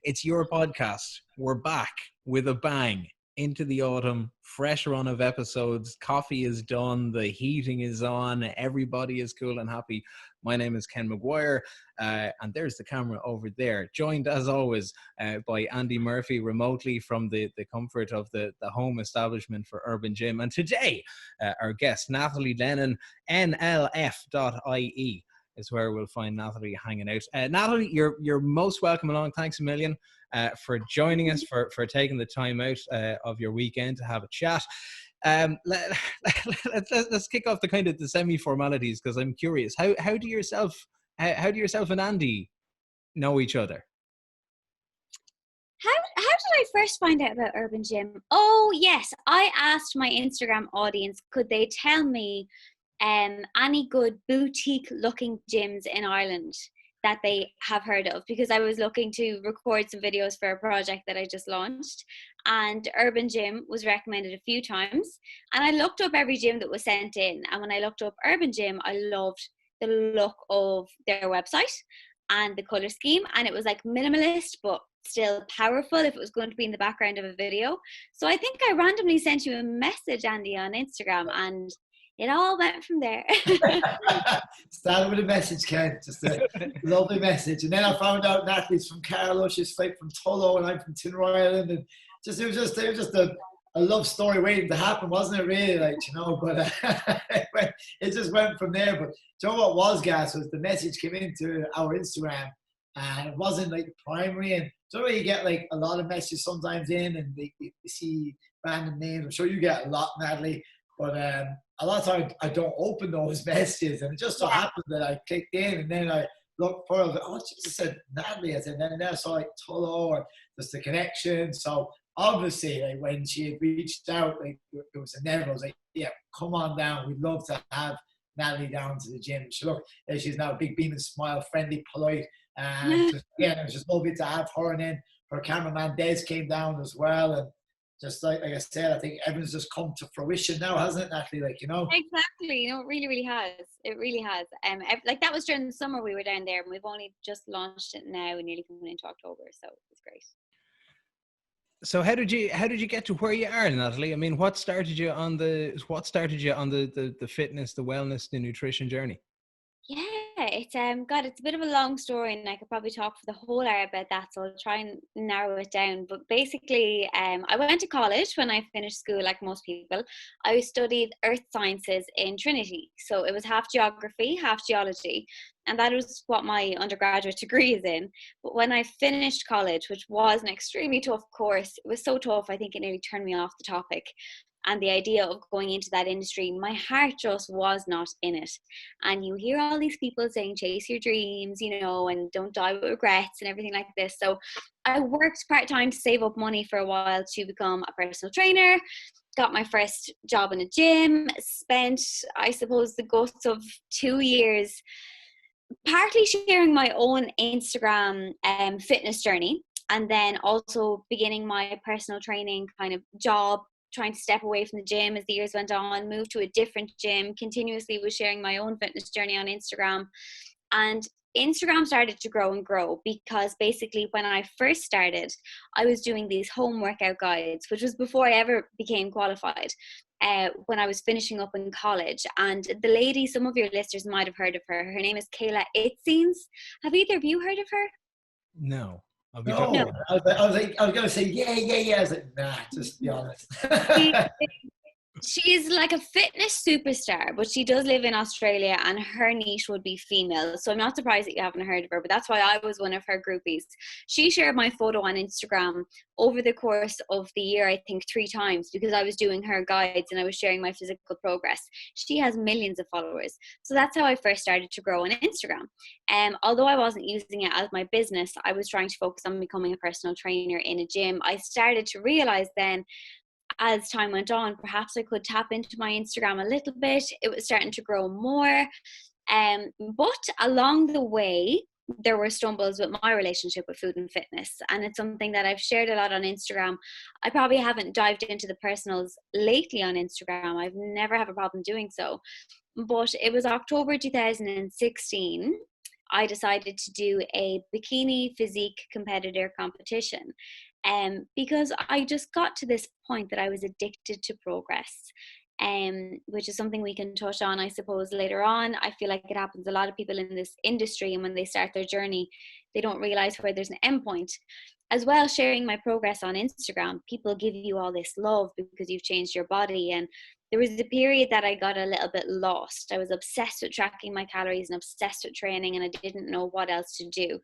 It's your podcast. We're back with a bang into the autumn, fresh run of episodes. Coffee is done. The heating is on. Everybody is cool and happy. My name is Ken McGuire, and there's the camera over there. Joined, as always, by Andy Murphy remotely from the comfort of the home establishment for Urban Gym. And today, our guest, Nathalie Lennon, NLF.ie. is where we'll find Nathalie hanging out. Nathalie, you're most welcome along. Thanks a million for joining us, for taking the time out of your weekend to have a chat. Let's kick off the kind of the semi-formalities, because I'm curious. How do yourself and Andy know each other? How did I first find out about Urban Gym? Oh yes, I asked my Instagram audience, could they tell me any good boutique looking gyms in Ireland that they have heard of, because I was looking to record some videos for a project that I just launched, and Urban Gym was recommended a few times, and I looked up every gym that was sent in, and when I looked up Urban Gym, I loved the look of their website and the color scheme, and it was like minimalist but still powerful if it was going to be in the background of a video. So I think I randomly sent you a message, Andy, on Instagram, and it all went from there. Started with a message, Ken, just a lovely message. And then I found out Nathalie's from Carlow, she's from Tullow, and I'm from Tinroy Island. And it was just a love story waiting to happen, wasn't it, really? But it just went from there. But you know what was gas was the message came into our Instagram, and it wasn't like primary. And you know, you get like a lot of messages sometimes in, and you see random names. I'm sure you get a lot, Nathalie. But a lot of times I don't open those messages, and it just so happened that I clicked in, and then I looked for it. Oh, Jesus, said Nathalie, and then I saw like Tullow, or just the connection. So obviously, like when she had reached out, like it was inevitable. I was like, yeah, come on down. We'd love to have Nathalie down to the gym. She's now a big beaming smile, friendly, polite, and it was just lovely to have her. And then her cameraman Des came down as well, and just like I said, I think everything's just come to fruition now, hasn't it, Nathalie? Exactly. It really, really has. It really has. Like that was during the summer we were down there, and we've only just launched it now, and nearly coming into October, so it's great. So how did you get to where you are, Nathalie? I mean, what started you on the fitness, the wellness, the nutrition journey? Yeah, it's it's a bit of a long story, and I could probably talk for the whole hour about that, so I'll try and narrow it down. But basically, I went to college when I finished school, like most people. I studied earth sciences in Trinity, so it was half geography, half geology, and that was what my undergraduate degree is in. But when I finished college, which was an extremely tough course, it was so tough, I think it nearly turned me off the topic. And the idea of going into that industry, my heart just was not in it. And you hear all these people saying, chase your dreams, and don't die with regrets and everything like this. So I worked part-time to save up money for a while to become a personal trainer, got my first job in a gym, spent, I suppose, the guts of 2 years partly sharing my own Instagram fitness journey, and then also beginning my personal training kind of job, trying to step away from the gym as the years went on, moved to a different gym, continuously was sharing my own fitness journey on Instagram. And Instagram started to grow and grow, because basically when I first started, I was doing these home workout guides, which was before I ever became qualified, when I was finishing up in college. And the lady, some of your listeners might have heard of her. Her name is Kayla Itzines. Have either of you heard of her? No. No. I was going to say, yeah. I was like, nah, just be honest. She's like a fitness superstar, but she does live in Australia, and her niche would be female. So I'm not surprised that you haven't heard of her, but that's why I was one of her groupies. She shared my photo on Instagram over the course of the year, I think 3 times, because I was doing her guides and I was sharing my physical progress. She has millions of followers. So that's how I first started to grow on Instagram. Although I wasn't using it as my business, I was trying to focus on becoming a personal trainer in a gym. I started to realize then, as time went on, perhaps I could tap into my Instagram a little bit. It was starting to grow more. But along the way, there were stumbles with my relationship with food and fitness. And it's something that I've shared a lot on Instagram. I probably haven't dived into the personals lately on Instagram. I've never had a problem doing so. But it was October 2016. I decided to do a bikini physique competitor competition. Because I just got to this point that I was addicted to progress. Which is something we can touch on, I suppose, later on. I feel like it happens to a lot of people in this industry, and when they start their journey, they don't realize where there's an end point. As well, sharing my progress on Instagram, people give you all this love because you've changed your body. And there was a period that I got a little bit lost. I was obsessed with tracking my calories and obsessed with training, and I didn't know what else to do.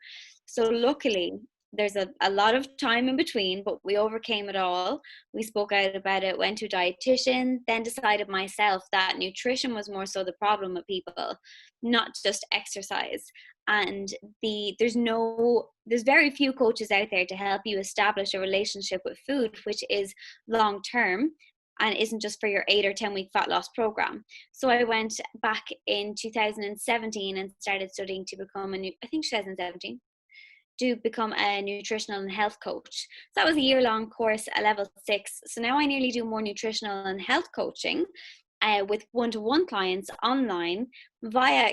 So luckily, there's a lot of time in between, but we overcame it all. We spoke out about it, went to a dietitian, then decided myself that nutrition was more so the problem with people, not just exercise. And there's very few coaches out there to help you establish a relationship with food, which is long term and isn't just for your 8 or 10 week fat loss program. So I went back in 2017 and started studying to become I think 2017, to become a nutritional and health coach. So that was a year-long course at level 6. So now I nearly do more nutritional and health coaching with one-to-one clients online via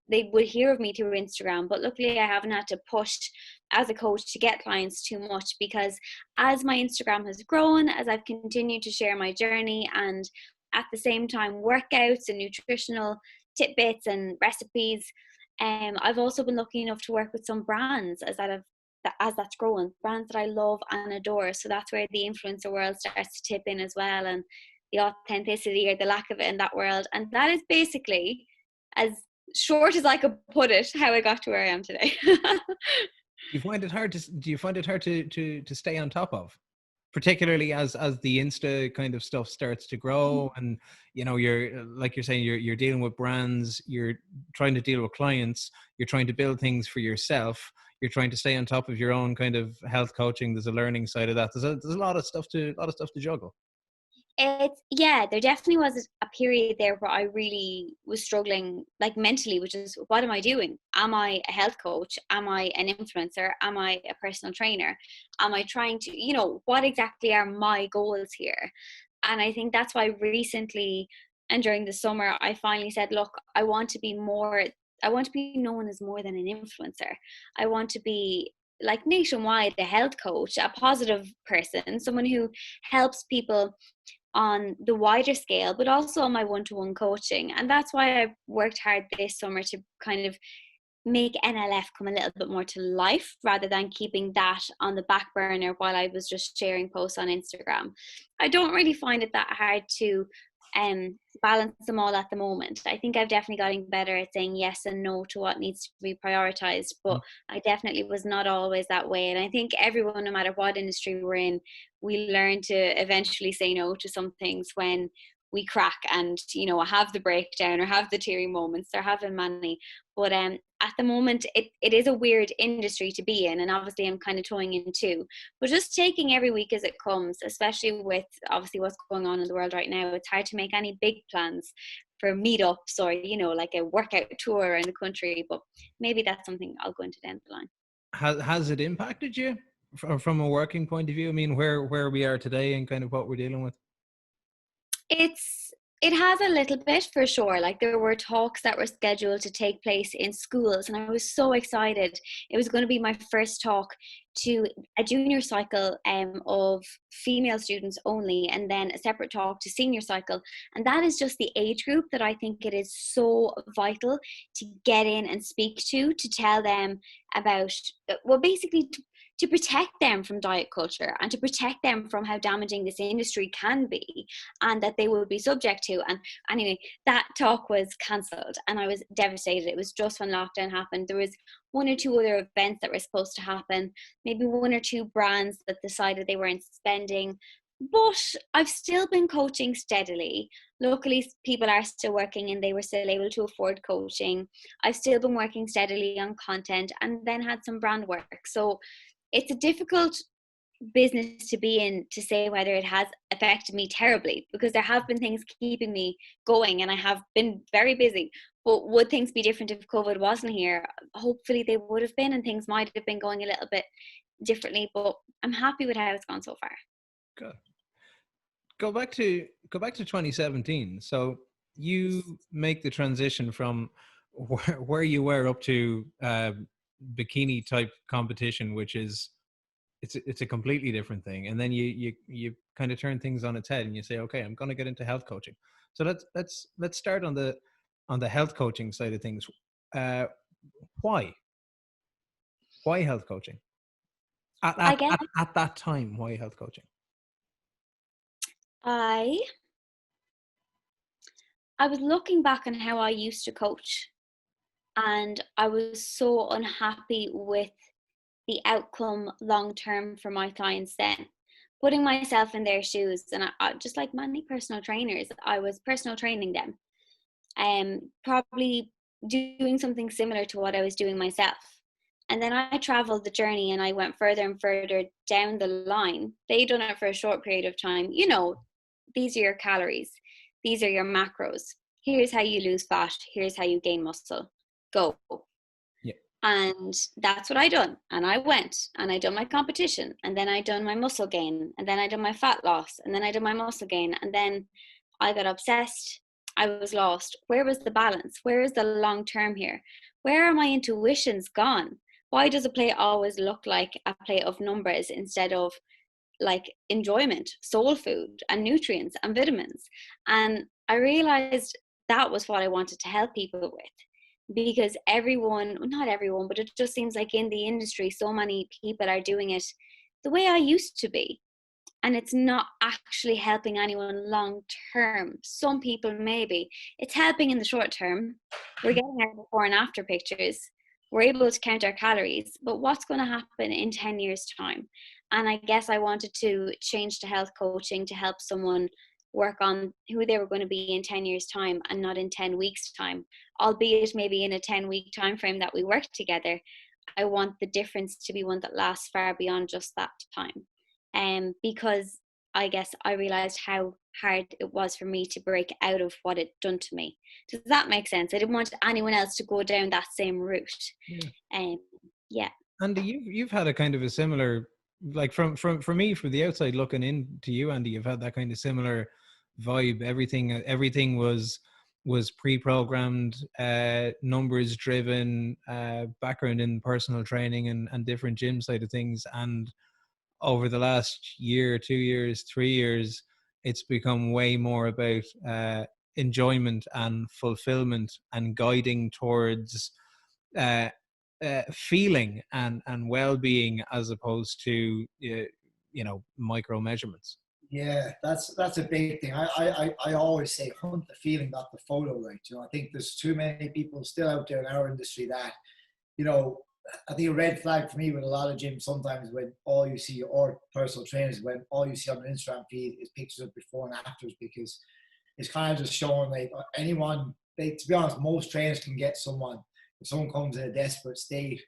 they would hear of me through Instagram, but luckily I haven't had to push as a coach to get clients too much, because as my Instagram has grown, as I've continued to share my journey, and at the same time workouts and nutritional tidbits and recipes, I've also been lucky enough to work with some brands as that's growing, brands that I love and adore. So that's where the influencer world starts to tip in as well, and the authenticity or the lack of it in that world. And that is basically, as short as I could put it, how I got to where I am today. Do you find it hard to stay on top of, particularly as the Insta kind of stuff starts to grow, and you're, like you're saying, you're dealing with brands, you're trying to deal with clients, you're trying to build things for yourself, you're trying to stay on top of your own kind of health coaching. There's a learning side of that. There's a lot of stuff to juggle. There definitely was a period there where I really was struggling, like mentally, which is, what am I doing? Am I a health coach? Am I an influencer? Am I a personal trainer? Am I trying to, what exactly are my goals here? And I think that's why recently and during the summer, I finally said, look, I want to be known as more than an influencer. I want to be, like, nationwide, a health coach, a positive person, someone who helps people on the wider scale, but also on my one-to-one coaching. And that's why I've worked hard this summer to kind of make NLF come a little bit more to life, rather than keeping that on the back burner while I was just sharing posts on Instagram. I don't really find it that hard to balance them all at the moment. I think I've definitely gotten better at saying yes and no to what needs to be prioritized, but I definitely was not always that way. And I think everyone, no matter what industry we're in, we learn to eventually say no to some things when we crack and have the breakdown or have the teary moments. There have been many, but at the moment it is a weird industry to be in, and obviously I'm kind of toying in too, but just taking every week as it comes, especially with obviously what's going on in the world right now. It's hard to make any big plans for meetups or like a workout tour around the country, but maybe that's something I'll go into down the line. Has it impacted you from a working point of view? I mean, where we are today and kind of what we're dealing with? It has a little bit, for sure. Like, there were talks that were scheduled to take place in schools, and I was so excited. It was going to be my first talk to a junior cycle of female students only, and then a separate talk to senior cycle. And that is just the age group that I think it is so vital to get in and speak to tell them about, well, basically to protect them from diet culture and to protect them from how damaging this industry can be and that they will be subject to. And anyway, that talk was cancelled and I was devastated. It was just when lockdown happened. There was 1 or 2 other events that were supposed to happen, maybe 1 or 2 brands that decided they weren't spending. But I've still been coaching steadily. Luckily, people are still working and they were still able to afford coaching. I've still been working steadily on content and then had some brand work. So it's a difficult business to be in to say whether it has affected me terribly, because there have been things keeping me going and I have been very busy. But would things be different if COVID wasn't here? Hopefully they would have been, and things might have been going a little bit differently, but I'm happy with how it's gone so far. Good. Go back to 2017. So you make the transition from where you were up to bikini type competition, which is it's a completely different thing. And then you kind of turn things on its head and you say, okay, I'm going to get into health coaching. So let's start on the health coaching side of things. Why health coaching? At that time, why health coaching? I was looking back on how I used to coach, and I was so unhappy with the outcome long term for my clients then. Putting myself in their shoes, and I just like many personal trainers, I was personal training them, probably doing something similar to what I was doing myself. And then I traveled the journey and I went further and further down the line. They done it for a short period of time. You know, these are your calories. These are your macros. Here's how you lose fat. Here's how you gain muscle. Go. Yeah. And that's what I done. And I went and I done my competition. And then I done my muscle gain. And then I done my fat loss. And then I done my muscle gain. And then I got obsessed. I was lost. Where was the balance? Where is the long term here? Where are my intuitions gone? Why does a plate always look like a plate of numbers instead of like enjoyment, soul food, and nutrients and vitamins? And I realized that was what I wanted to help people with, because not everyone, but it just seems like in the industry, so many people are doing it the way I used to be. And it's not actually helping anyone long term. Some people maybe. It's helping in the short term. We're getting our before and after pictures. We're able to count our calories. But what's going to happen in 10 years' time? And I guess I wanted to change to health coaching to help someone work on who they were going to be in 10 years' time and not in 10 weeks' time, albeit maybe in a 10-week time frame that we work together. I want the difference to be one that lasts far beyond just that time. Because I guess I realized how hard it was for me to break out of what it done to me. Does that make sense? I didn't want anyone else to go down that same route. Yeah. Andy, you've had a kind of a similar, like from me, from the outside looking into you, Andy, you've had that kind of similar vibe. Everything was pre-programmed, numbers driven, background in personal training and different gym side of things. And over the last year, 2 years, 3 years, it's become way more about enjoyment and fulfillment and guiding towards feeling and well-being, as opposed to micro measurements. Yeah, that's a big thing. I always say hunt the feeling, not the photo, right? I think there's too many people still out there in our industry that, I think a red flag for me with a lot of gyms sometimes when all you see, or personal trainers, when all you see on their Instagram feed is pictures of before and afters, because it's kind of just showing like anyone, to be honest, most trainers can get someone, if someone comes in a desperate state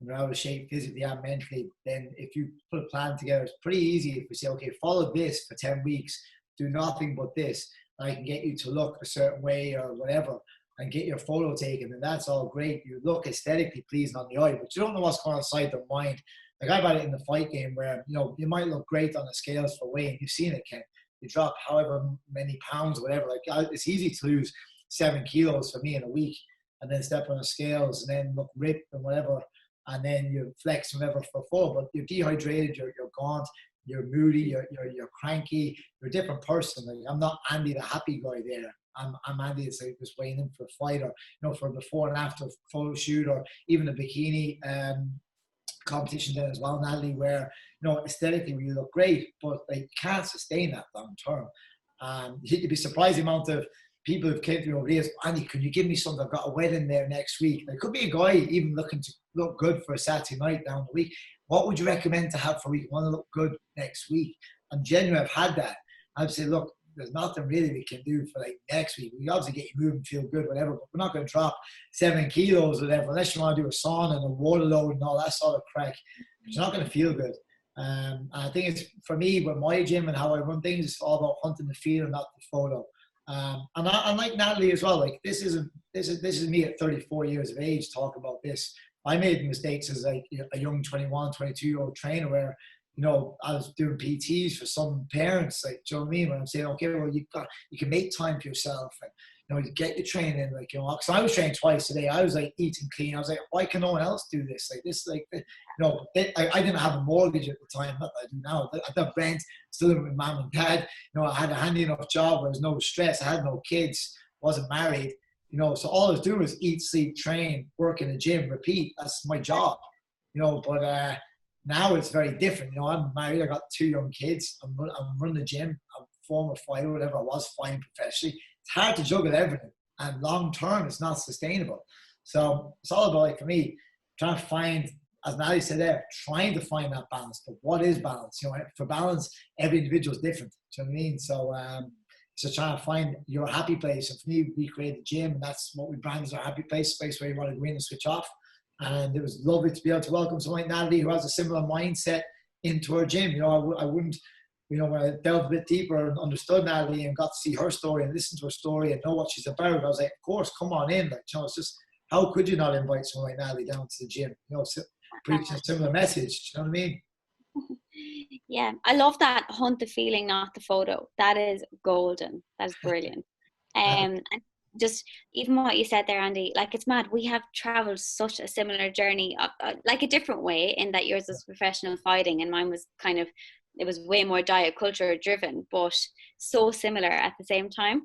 and they're out of shape physically and mentally, then if you put a plan together, it's pretty easy if we say, okay, follow this for 10 weeks, do nothing but this, and I can get you to look a certain way or whatever, and get your photo taken, and that's all great. You look aesthetically pleasing on the eye, but you don't know what's going on inside their mind. Like I've had it in the fight game where, you might look great on the scales for weight. You've seen it, Ken. You drop however many pounds, whatever. Like it's easy to lose 7 kilos for me in a week, and then step on the scales and then look ripped and whatever, and then you flex whatever for full. But you're dehydrated, you're gaunt, you're moody, you're cranky, you're a different person. Like I'm not Andy the happy guy there. I'm Andy that's like just waiting in for a fight, or for a before and after photo shoot, or even a bikini competition then as well, Natalie, where aesthetically you look great, but like you can't sustain that long term. You'd be surprised the amount of people who've came to me over the years. Andy, could you give me something? I've got a wedding there next week. It could be a guy even looking to look good for a Saturday night down the week. What would you recommend to have for a week? I want to look good next week. I'm genuine. I've had that. I'd say, look, there's nothing really we can do for like next week. We obviously get you moving, feel good, whatever, but we're not going to drop 7 kilos or whatever, unless you want to do a sauna and a water load and all that sort of crack. You're not going to feel good. And I think it's, for me, with my gym and how I run things, it's all about hunting the feel, not the photo. And like Nathalie as well, like this is me at 34 years of age talking about this. I made mistakes as like a young 21, 22-year-old trainer where, I was doing PTs for some parents, like, do you know what I mean? When I'm saying, okay, well, you can make time for yourself, and, you get your training, like, because I was training twice a day. I was like eating clean. I was like, why can no one else do this? Like this, like, I didn't have a mortgage at the time, not that I do now. I had rent, still living with mom and dad. I had a handy enough job where there was no stress. I had no kids, wasn't married, so all I was doing was eat, sleep, train, work in the gym, repeat. That's my job, but now it's very different. I'm married. I got 2 young kids. I'm running the gym. I'm a former fighter, whatever I was, fighting professionally. It's hard to juggle everything, and long term, it's not sustainable. So it's all about, like, for me, trying to find, as Nathalie said there, trying to find that balance. But what is balance? For balance, every individual is different. Do you know what I mean? So trying to find your happy place. And for me, we created a gym, and that's what we brand as our happy place, space where you want to go in and switch off. And it was lovely to be able to welcome someone like Nathalie, who has a similar mindset, into our gym. I wouldn't, when I delved a bit deeper and understood Nathalie and got to see her story and listen to her story and know what she's about, I was like, of course, come on in. Like, it's just, how could you not invite someone like Nathalie down to the gym? Preaching a similar message. Do you know what I mean? Yeah, I love that, hunt the feeling, not the photo. That is golden. That is brilliant. And just even what you said there, Andy, like, it's mad. We have traveled such a similar journey, like a different way, in that yours was professional fighting and mine was it was way more diet culture driven, but so similar at the same time.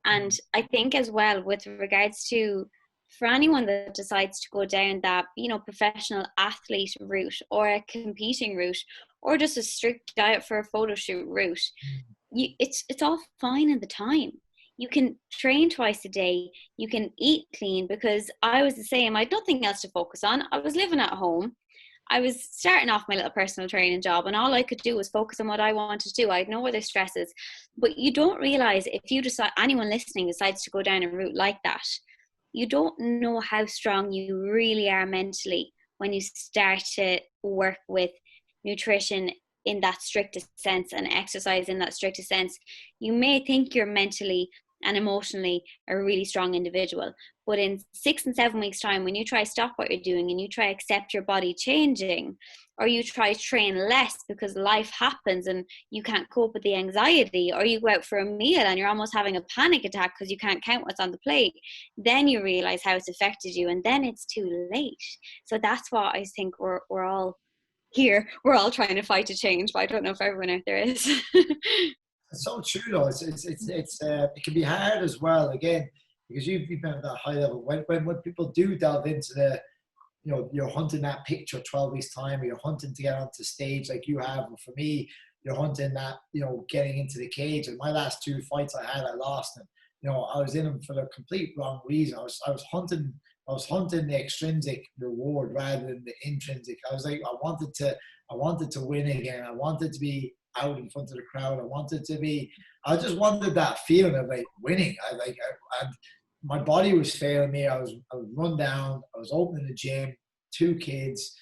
And I think as well, with regards to, for anyone that decides to go down that, professional athlete route or a competing route or just a strict diet for a photo shoot route, it's all fine in the time. You can train twice a day. You can eat clean, because I was the same. I had nothing else to focus on. I was living at home. I was starting off my little personal training job, and all I could do was focus on what I wanted to do. I had no other stresses. But you don't realize, if you decide, anyone listening decides to go down a route like that, you don't know how strong you really are mentally when you start to work with nutrition in that strictest sense and exercise in that strictest sense. You may think you're mentally and emotionally a really strong individual, but in 6 and 7 weeks time, when you try stop what you're doing and you try accept your body changing, or you try train less because life happens and you can't cope with the anxiety, or you go out for a meal and you're almost having a panic attack because you can't count what's on the plate, then you realize how it's affected you, and then it's too late. So that's what I think we're all here. We're all trying to fight to change, but I don't know if everyone out there is. It's so true, though. It can be hard as well, again, because you've been at that high level. When people do delve into the, you're hunting that picture 12 weeks time, or you're hunting to get onto stage like you have. And for me, you're hunting that, getting into the cage. And my last 2 fights I had, I lost. And, I was in them for the complete wrong reason. I was hunting the extrinsic reward rather than the intrinsic. I was like, I wanted to win again. I wanted to be out in front of the crowd. I just wanted that feeling of like winning. And my body was failing me. I was run down. I was opening the gym, 2 kids.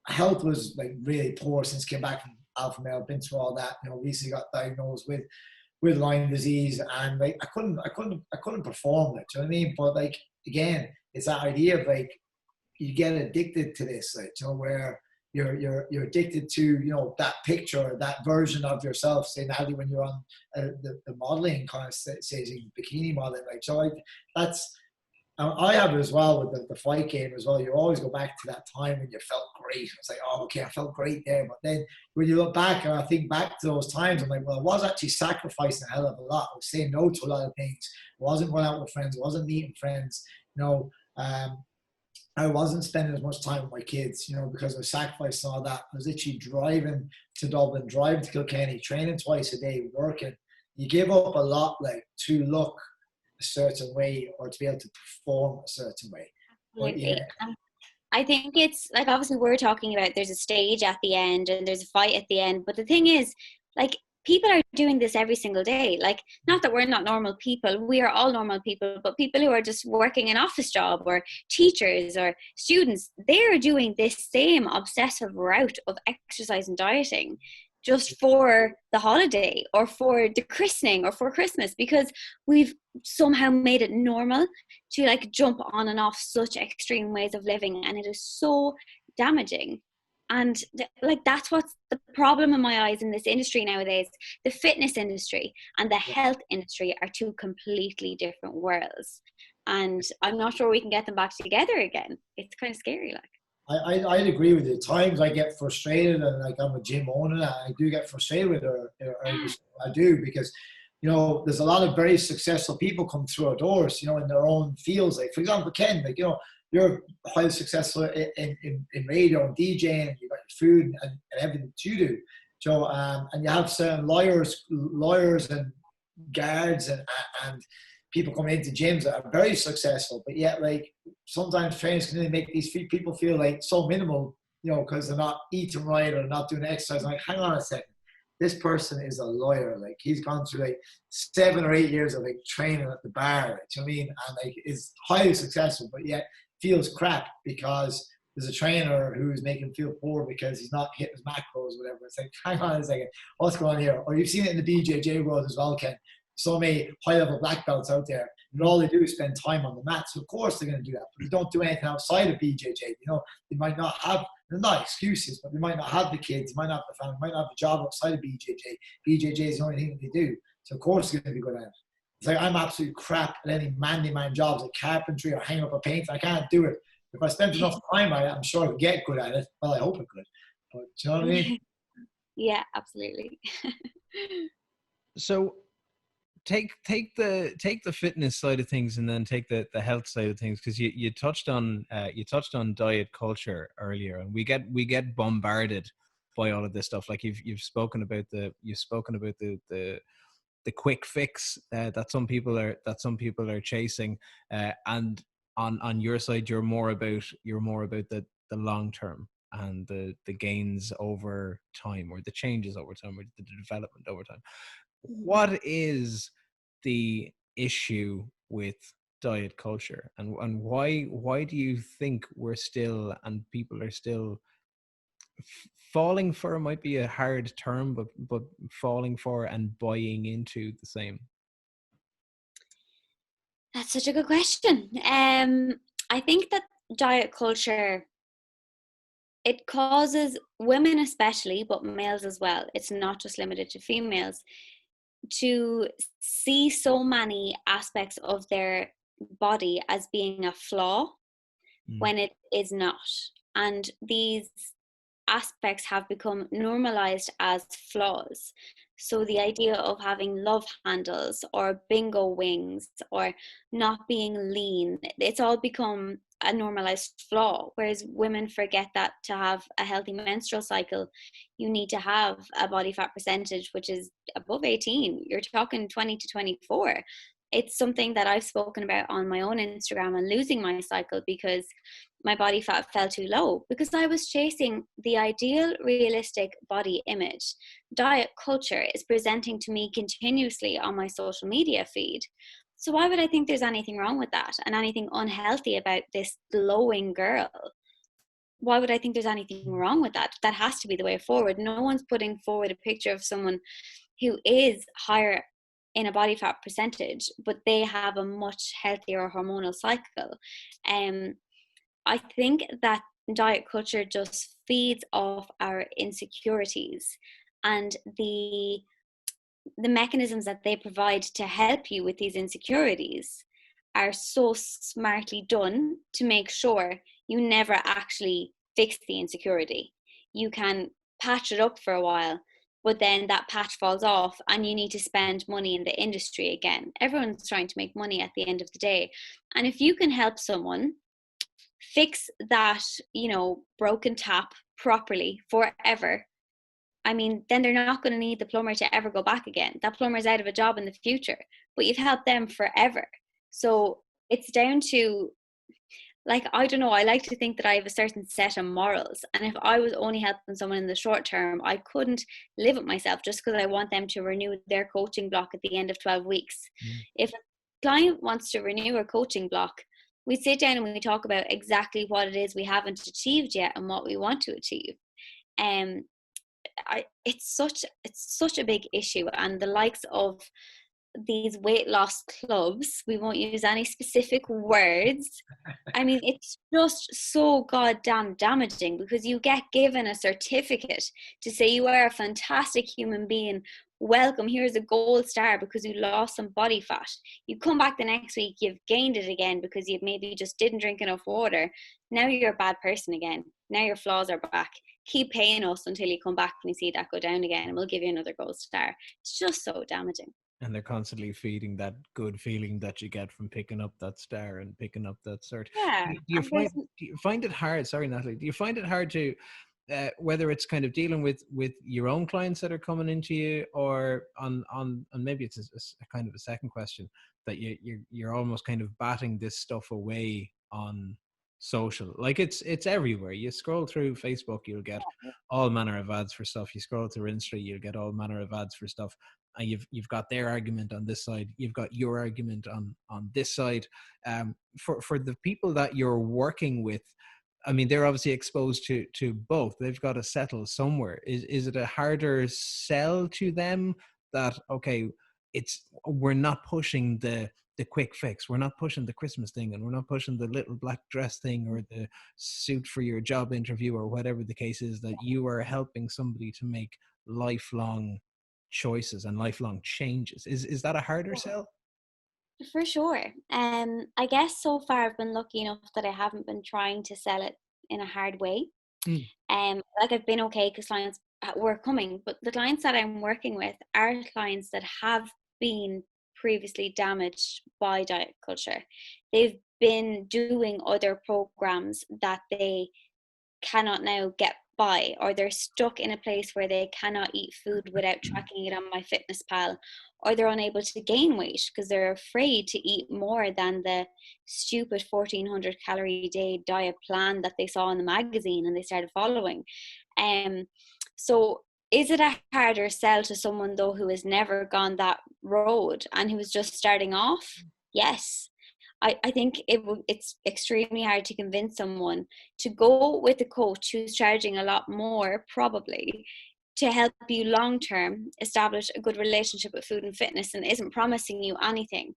Health was like really poor since I came back from alpha male. Been through all that. Recently got diagnosed with Lyme disease, and like I couldn't perform. Like, do you know what I mean? But like, again, it's that idea of like, you get addicted to this, like, where you're addicted to, that picture, that version of yourself. Say, Nathalie, when you're on the modeling kind of staging, bikini modeling, like, so I have it as well with the fight game as well. You always go back to that time when you felt great. It's like, oh, okay, I felt great there. But then when you look back, and I think back to those times, I'm like, well, I was actually sacrificing a hell of a lot. I was saying no to a lot of things. I wasn't going out with friends. I wasn't meeting friends. I wasn't spending as much time with my kids, because I sacrificed all that. I was literally driving to Dublin, driving to Kilkenny, training twice a day, working. You give up a lot, like, to look a certain way or to be able to perform a certain way. Absolutely. Yeah. I think it's like, obviously we're talking about there's a stage at the end and there's a fight at the end, but the thing is, like, people are doing this every single day. Like, not that we're not normal people, we are all normal people, but people who are just working an office job, or teachers or students, they're doing this same obsessive route of exercise and dieting just for the holiday or for the christening or for Christmas, because we've somehow made it normal to like jump on and off such extreme ways of living, and it is so damaging. And like, that's what's the problem in my eyes in this industry nowadays. The fitness industry and the health industry are two completely different worlds, and I'm not sure we can get them back together again. It's kind of scary, like. I'd agree with you. At times I get frustrated, and like, I'm a gym owner, and I do get frustrated with her. I do, because, you know, there's a lot of very successful people come through our doors, you know, in their own fields. Like, for example, Ken, like, you know, you're highly successful in radio and DJing, and you've got your food and everything that you do. So, and you have certain lawyers and guards and people coming into gyms that are very successful, but yet, like, sometimes trainers can really make these people feel like so minimal, you know, because they're not eating right or not doing exercise. I'm like, hang on a second, this person is a lawyer. Like, he's gone through like 7 or 8 years of like training at the bar, like, do you know what I mean? And like, is highly successful, but yet feels crap because there's a trainer who's making him feel poor because he's not hitting his macros or whatever. It's like, hang on a second, what's going on here? Or you've seen it in the BJJ world as well, Ken. So many high-level black belts out there, and all they do is spend time on the mat. So of course they're going to do that, but they don't do anything outside of BJJ. You know, they might not have, they're not excuses, but they might not have the kids, might not have the family, might not have a job outside of BJJ. BJJ is the only thing that they do. So of course it's going to be good at it. It's like, I'm absolutely crap at any man jobs like carpentry or hanging up a paint. I can't do it. If I spent enough time on it, I'm sure I could get good at it. Well, I hope I could. But do you know what I mean? Yeah, absolutely. So take the fitness side of things, and then take the health side of things, because you touched on diet culture earlier, and we get bombarded by all of this stuff. Like, you've spoken about the quick fix that some people are chasing, and on your side you're more about the long term and the gains over time, or the changes over time, or the development over time. What is the issue with diet culture, and why do you think we're still, and people are still falling for, might be a hard term, but falling for and buying into the same? That's such a good question. I think that diet culture, it causes women especially, but males as well, it's not just limited to females, to see so many aspects of their body as being a flaw when it is not. And these aspects have become normalized as flaws. So the idea of having love handles or bingo wings or not being lean, it's all become a normalized flaw. Whereas women forget that to have a healthy menstrual cycle, you need to have a body fat percentage which is above 18. You're talking 20 to 24. It's something that I've spoken about on my own Instagram, and losing my cycle because my body fat fell too low, because I was chasing the ideal realistic body image. Diet culture is presenting to me continuously on my social media feed. So why would I think there's anything wrong with that and anything unhealthy about this glowing girl? Why would I think there's anything wrong with that? That has to be the way forward. No one's putting forward a picture of someone who is higher in a body fat percentage, but they have a much healthier hormonal cycle. I think that diet culture just feeds off our insecurities, and the mechanisms that they provide to help you with these insecurities are so smartly done to make sure you never actually fix the insecurity. You can patch it up for a while, but then that patch falls off and you need to spend money in the industry again. Everyone's trying to make money at the end of the day. And if you can help someone fix that, broken tap properly forever, I mean, then they're not going to need the plumber to ever go back again. That plumber's out of a job in the future, but you've helped them forever. So it's down to, like, I don't know, I like to think that I have a certain set of morals. And if I was only helping someone in the short term, I couldn't live with myself just because I want them to renew their coaching block at the end of 12 weeks. If a client wants to renew a coaching block, we sit down and we talk about exactly what it is we haven't achieved yet and what we want to achieve. It's such a big issue, and the likes of these weight loss clubs, we won't use any specific words. I mean, it's just so goddamn damaging, because you get given a certificate to say you are a fantastic human being. Welcome, here's a gold star because you lost some body fat. You come back the next week, you've gained it again because you maybe just didn't drink enough water. Now you're a bad person again. Now your flaws are back. Keep paying us until you come back and you see that go down again, and we'll give you another gold star. It's just so damaging. And they're constantly feeding that good feeling that you get from picking up that star and picking up that cert. Yeah. Do you find it hard? Sorry, Natalie. Do you find it hard to, whether it's kind of dealing with your own clients that are coming into you, or on and maybe it's a kind of a second question, that you're almost kind of batting this stuff away on social? Like it's everywhere. You scroll through Facebook, you'll get all manner of ads for stuff. You scroll through Insta, you'll get all manner of ads for stuff. And you've got their argument on this side, you've got your argument on this side. For the people that you're working with, I mean, they're obviously exposed to both. They've got to settle somewhere. Is it a harder sell to them that, okay, we're not pushing the quick fix, we're not pushing the Christmas thing, and we're not pushing the little black dress thing or the suit for your job interview or whatever the case is, that you are helping somebody to make lifelong choices and lifelong changes? Is that a harder sell? For sure. I guess so far I've been lucky enough that I haven't been trying to sell it in a hard way. Like, I've been okay because clients were coming, but the clients that I'm working with are clients that have been previously damaged by diet culture. They've been doing other programs that they cannot now get by, or they're stuck in a place where they cannot eat food without tracking it on MyFitnessPal, or they're unable to gain weight because they're afraid to eat more than the stupid 1400 calorie a day diet plan that they saw in the magazine and they started following. So is it a harder sell to someone though who has never gone that road and who is just starting off? Yes. I think it's extremely hard to convince someone to go with a coach who's charging a lot more, probably, to help you long term establish a good relationship with food and fitness, and isn't promising you anything.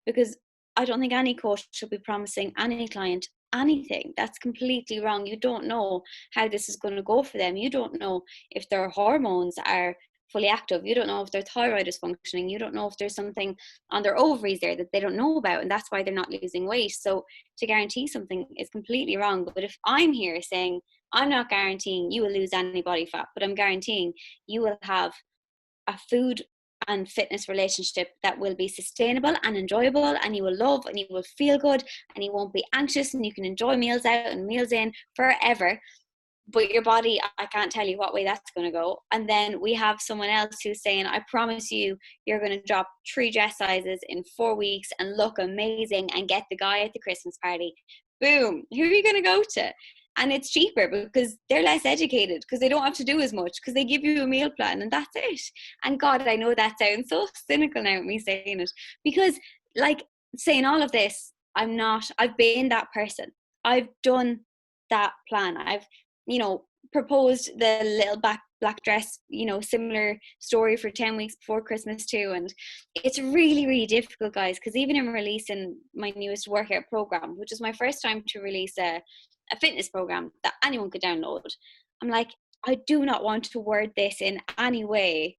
Because I don't think any coach should be promising any client anything. That's completely wrong. You don't know how this is going to go for them. You don't know if their hormones are fully active. You don't know if their thyroid is functioning. You don't know if there's something on their ovaries there that they don't know about, and that's why they're not losing weight. So to guarantee something is completely wrong. But if I'm here saying, I'm not guaranteeing you will lose any body fat, but I'm guaranteeing you will have a food and fitness relationship that will be sustainable and enjoyable, and you will love and you will feel good and you won't be anxious, and you can enjoy meals out and meals in forever. But your body, I can't tell you what way that's going to go. And then we have someone else who's saying, I promise you, you're going to drop 3 dress sizes in 4 weeks and look amazing and get the guy at the Christmas party. Boom. Who are you going to go to? And it's cheaper because they're less educated, because they don't have to do as much, because they give you a meal plan and that's it. And God, I know that sounds so cynical now, me saying it, because like saying all of this, I've been that person. I've done that plan. I've, proposed the little black dress, similar story for 10 weeks before Christmas too. And it's really, really difficult, guys, because even in releasing my newest workout program, which is my first time to release a fitness program that anyone could download, I'm like, I do not want to word this in any way,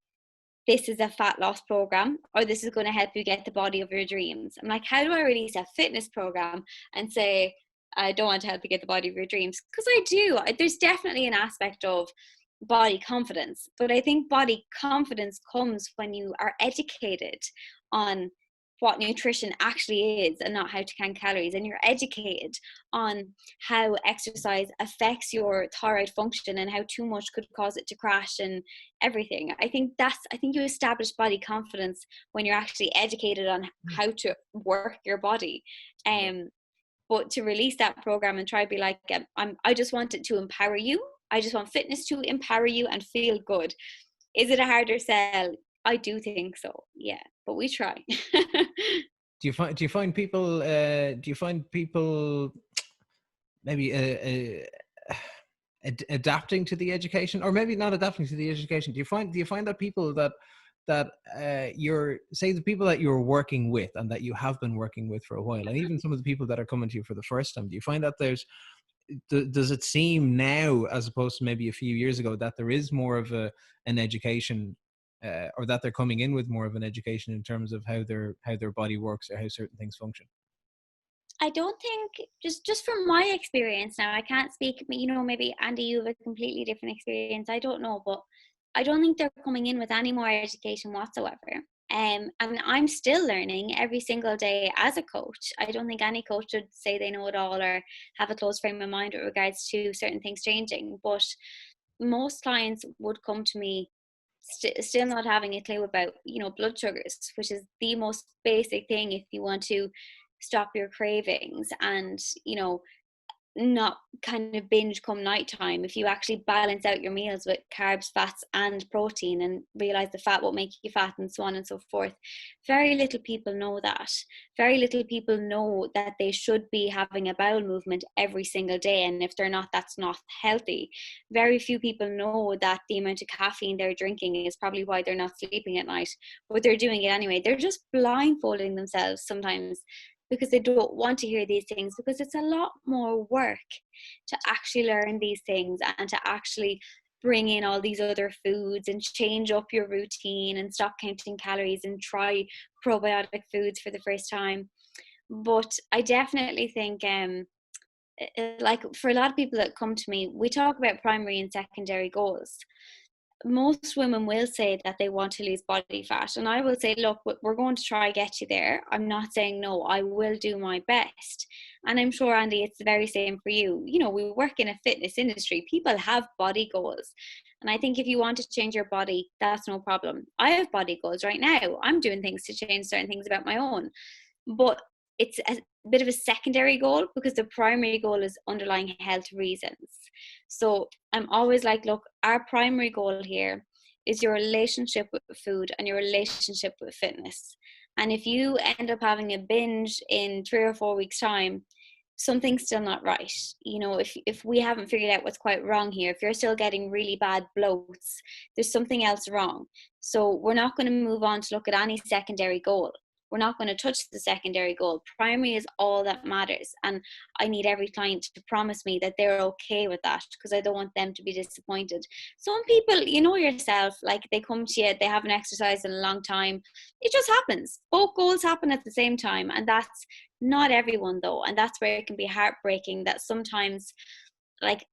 this is a fat loss program, or this is going to help you get the body of your dreams. I'm like, how do I release a fitness program and say, I don't want to help you get the body of your dreams? Because I do. There's definitely an aspect of body confidence, but I think body confidence comes when you are educated on what nutrition actually is and not how to count calories, and you're educated on how exercise affects your thyroid function and how too much could cause it to crash and everything. I think you establish body confidence when you're actually educated on how to work your body. But to release that program and try to be like, I just want it to empower you. I just want fitness to empower you and feel good. Is it a harder sell? I do think so. Yeah, but we try. Do you find people maybe adapting to the education, or maybe not adapting to the education? Do you find that people that you're, say, the people that you're working with and that you have been working with for a while, and even some of the people that are coming to you for the first time, do you find that does it seem now, as opposed to maybe a few years ago, that there is more of an education, or that they're coming in with more of an education in terms of how their body works or how certain things function? I don't think, just from my experience now, I can't speak, maybe Andy, you have a completely different experience. I don't know, but I don't think they're coming in with any more education whatsoever. And I'm still learning every single day as a coach. I don't think any coach should say they know it all or have a closed frame of mind with regards to certain things changing. But most clients would come to me still not having a clue about, blood sugars, which is the most basic thing if you want to stop your cravings and, not kind of binge come nighttime. If you actually balance out your meals with carbs, fats and protein, and realize the fat won't make you fat, and so on and so forth. Very little people know that. Very little people know that they should be having a bowel movement every single day, and if they're not, that's not healthy. Very few people know that the amount of caffeine they're drinking is probably why they're not sleeping at night, but they're doing it anyway. They're just blindfolding themselves sometimes because they don't want to hear these things, because it's a lot more work to actually learn these things and to actually bring in all these other foods and change up your routine and stop counting calories and try probiotic foods for the first time. But I definitely think, like for a lot of people that come to me, we talk about primary and secondary goals. Most women will say that they want to lose body fat, and I will say, look, we're going to try get you there. I'm not saying no, I will do my best. And I'm sure, Andy, it's the very same for you. We work in a fitness industry. People have body goals, and I think if you want to change your body, that's no problem. I have body goals right now. I'm doing things to change certain things about my own, but it's a bit of a secondary goal because the primary goal is underlying health reasons. So I'm always like, look, our primary goal here is your relationship with food and your relationship with fitness. And if you end up having a binge in 3 or 4 weeks' time, something's still not right. If we haven't figured out what's quite wrong here, if you're still getting really bad bloats, there's something else wrong. So we're not going to move on to look at any secondary goal. We're not going to touch the secondary goal. Primary is all that matters. And I need every client to promise me that they're okay with that, because I don't want them to be disappointed. Some people, yourself, like they come to you, they haven't exercised in a long time. It just happens. Both goals happen at the same time. And that's not everyone though. And that's where it can be heartbreaking that sometimes, like,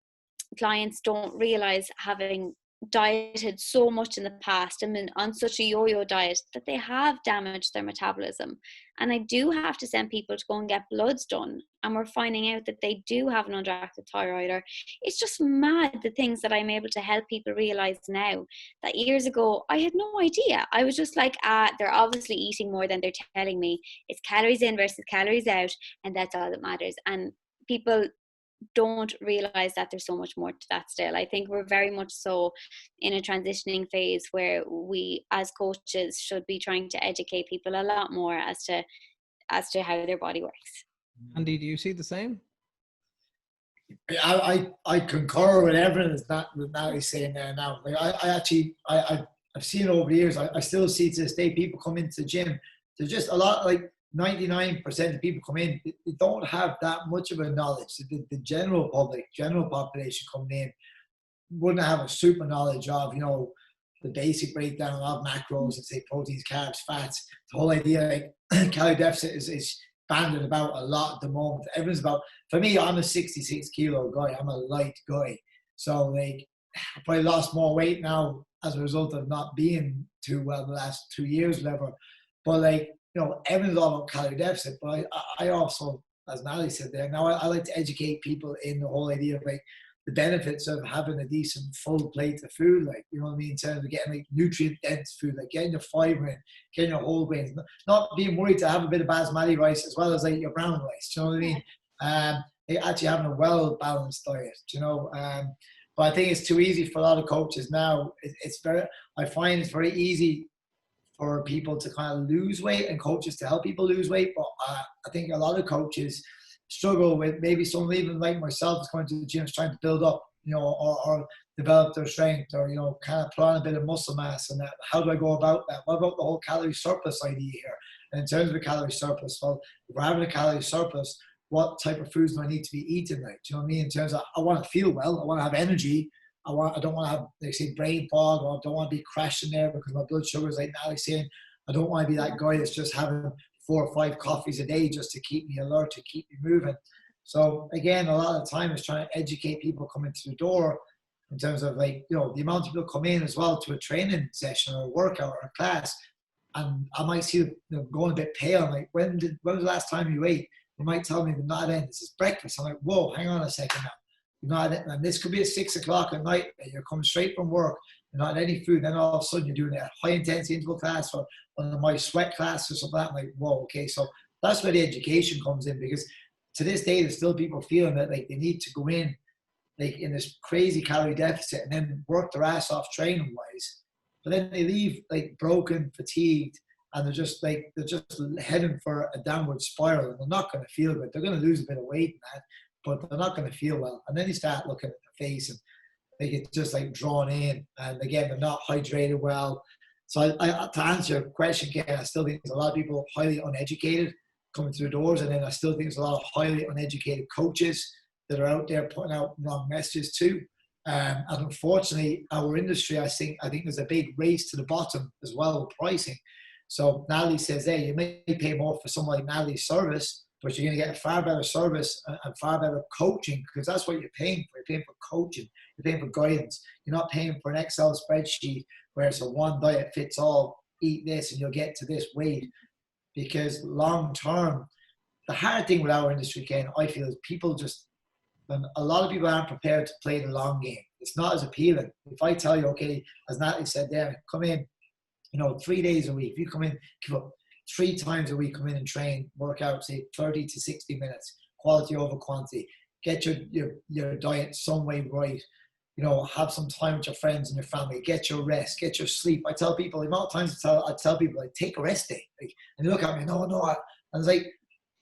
clients don't realize, having dieted so much in the past and been on such a yo-yo diet, that they have damaged their metabolism. And I do have to send people to go and get bloods done, and we're finding out that they do have an underactive thyroid. Or it's just mad, the things that I'm able to help people realize now that years ago I had no idea. I was just like, they're obviously eating more than they're telling me. It's calories in versus calories out, and that's all that matters. And people don't realize that there's so much more to that still. I think we're very much so in a transitioning phase where we as coaches should be trying to educate people a lot more as to how their body works. Andy, do you see the same? I concur with everything that Natalie's saying there now. Like I've seen over the years, I still see to this day people come into the gym. There's just a lot, like 99% of people come in, they don't have that much of a knowledge. The general public, general population coming in wouldn't have a super knowledge of, the basic breakdown of macros and say proteins, carbs, fats. The whole idea, like calorie deficit is banded about a lot at the moment. Everyone's about, for me, I'm a 66 kilo guy. I'm a light guy. So like, I probably lost more weight now as a result of not being too well the last 2 years, whatever. But like, everyone's all about calorie deficit, but I also, as Nathalie said there, now I like to educate people in the whole idea of like the benefits of having a decent full plate of food, like, you know what I mean, in terms of getting like nutrient dense food, like getting your fiber in, getting your whole grains, not being worried to have a bit of basmati rice as well as like your brown rice, you know what I mean? Actually having a well-balanced diet, you know. But I think it's too easy for a lot of coaches now. I find it's very easy for people to kind of lose weight and coaches to help people lose weight. But I think a lot of coaches struggle with, maybe someone even like myself is going to the gym trying to build up, you know, or develop their strength, or, you know, kind of put on a bit of muscle mass. And that, how do I go about that? What about the whole calorie surplus idea here? And in terms of a calorie surplus, well, if we're having a calorie surplus, what type of foods do I need to be eating? Like, do you know what I mean? In terms of, I want to feel well, I want to have energy. I don't want to have, like, say, brain fog, or I don't want to be crashing there because my blood sugar is, like Nathalie saying, I don't want to be that guy that's just having 4 or 5 coffees a day just to keep me alert, to keep me moving. So again, a lot of the time is trying to educate people coming to the door in terms of, like, you know, the amount of people come in as well to a training session or a workout or a class, and I might see them going a bit pale. I'm like, when was the last time you ate? They might tell me they're not in. This is breakfast. I'm like, whoa, hang on a second now. And this could be at 6 o'clock at night, and you're coming straight from work, you're not any food, then all of a sudden you're doing a high intensity interval class or one of my sweat classes or something like that. I'm like, whoa, okay. So that's where the education comes in, because to this day there's still people feeling that, like, they need to go in, like, in this crazy calorie deficit and then work their ass off training wise, but then they leave, like, broken, fatigued, and they're just heading for a downward spiral, and they're not going to feel good. They're going to lose a bit of weight in that, but they're not going to feel well. And then you start looking at their face and they get just, like, drawn in. And again, they're not hydrated well. So I to answer your question, Ken, I still think there's a lot of people highly uneducated coming through the doors. And then I still think there's a lot of highly uneducated coaches that are out there putting out wrong messages too. And unfortunately, our industry, I think there's a big race to the bottom as well with pricing. So Nathalie says, hey, you may pay more for someone like Nathalie's service, but you're going to get a far better service and far better coaching, because that's what you're paying for. You're paying for coaching. You're paying for guidance. You're not paying for an Excel spreadsheet where it's a one diet fits all, eat this and you'll get to this weight. Because long term, the hard thing with our industry, Ken, I feel, is people just, and a lot of people aren't prepared to play the long game. It's not as appealing. If I tell you, okay, as Nathalie said there, come in, you know, 3 days a week. If you come in, 3 times a week, come in and train, work out, say 30 to 60 minutes, quality over quantity, get your diet some way right, you know, have some time with your friends and your family, get your rest, get your sleep. I tell people, the amount of times I tell people, like, take a rest day. Like, and they look at me, no, and it's like,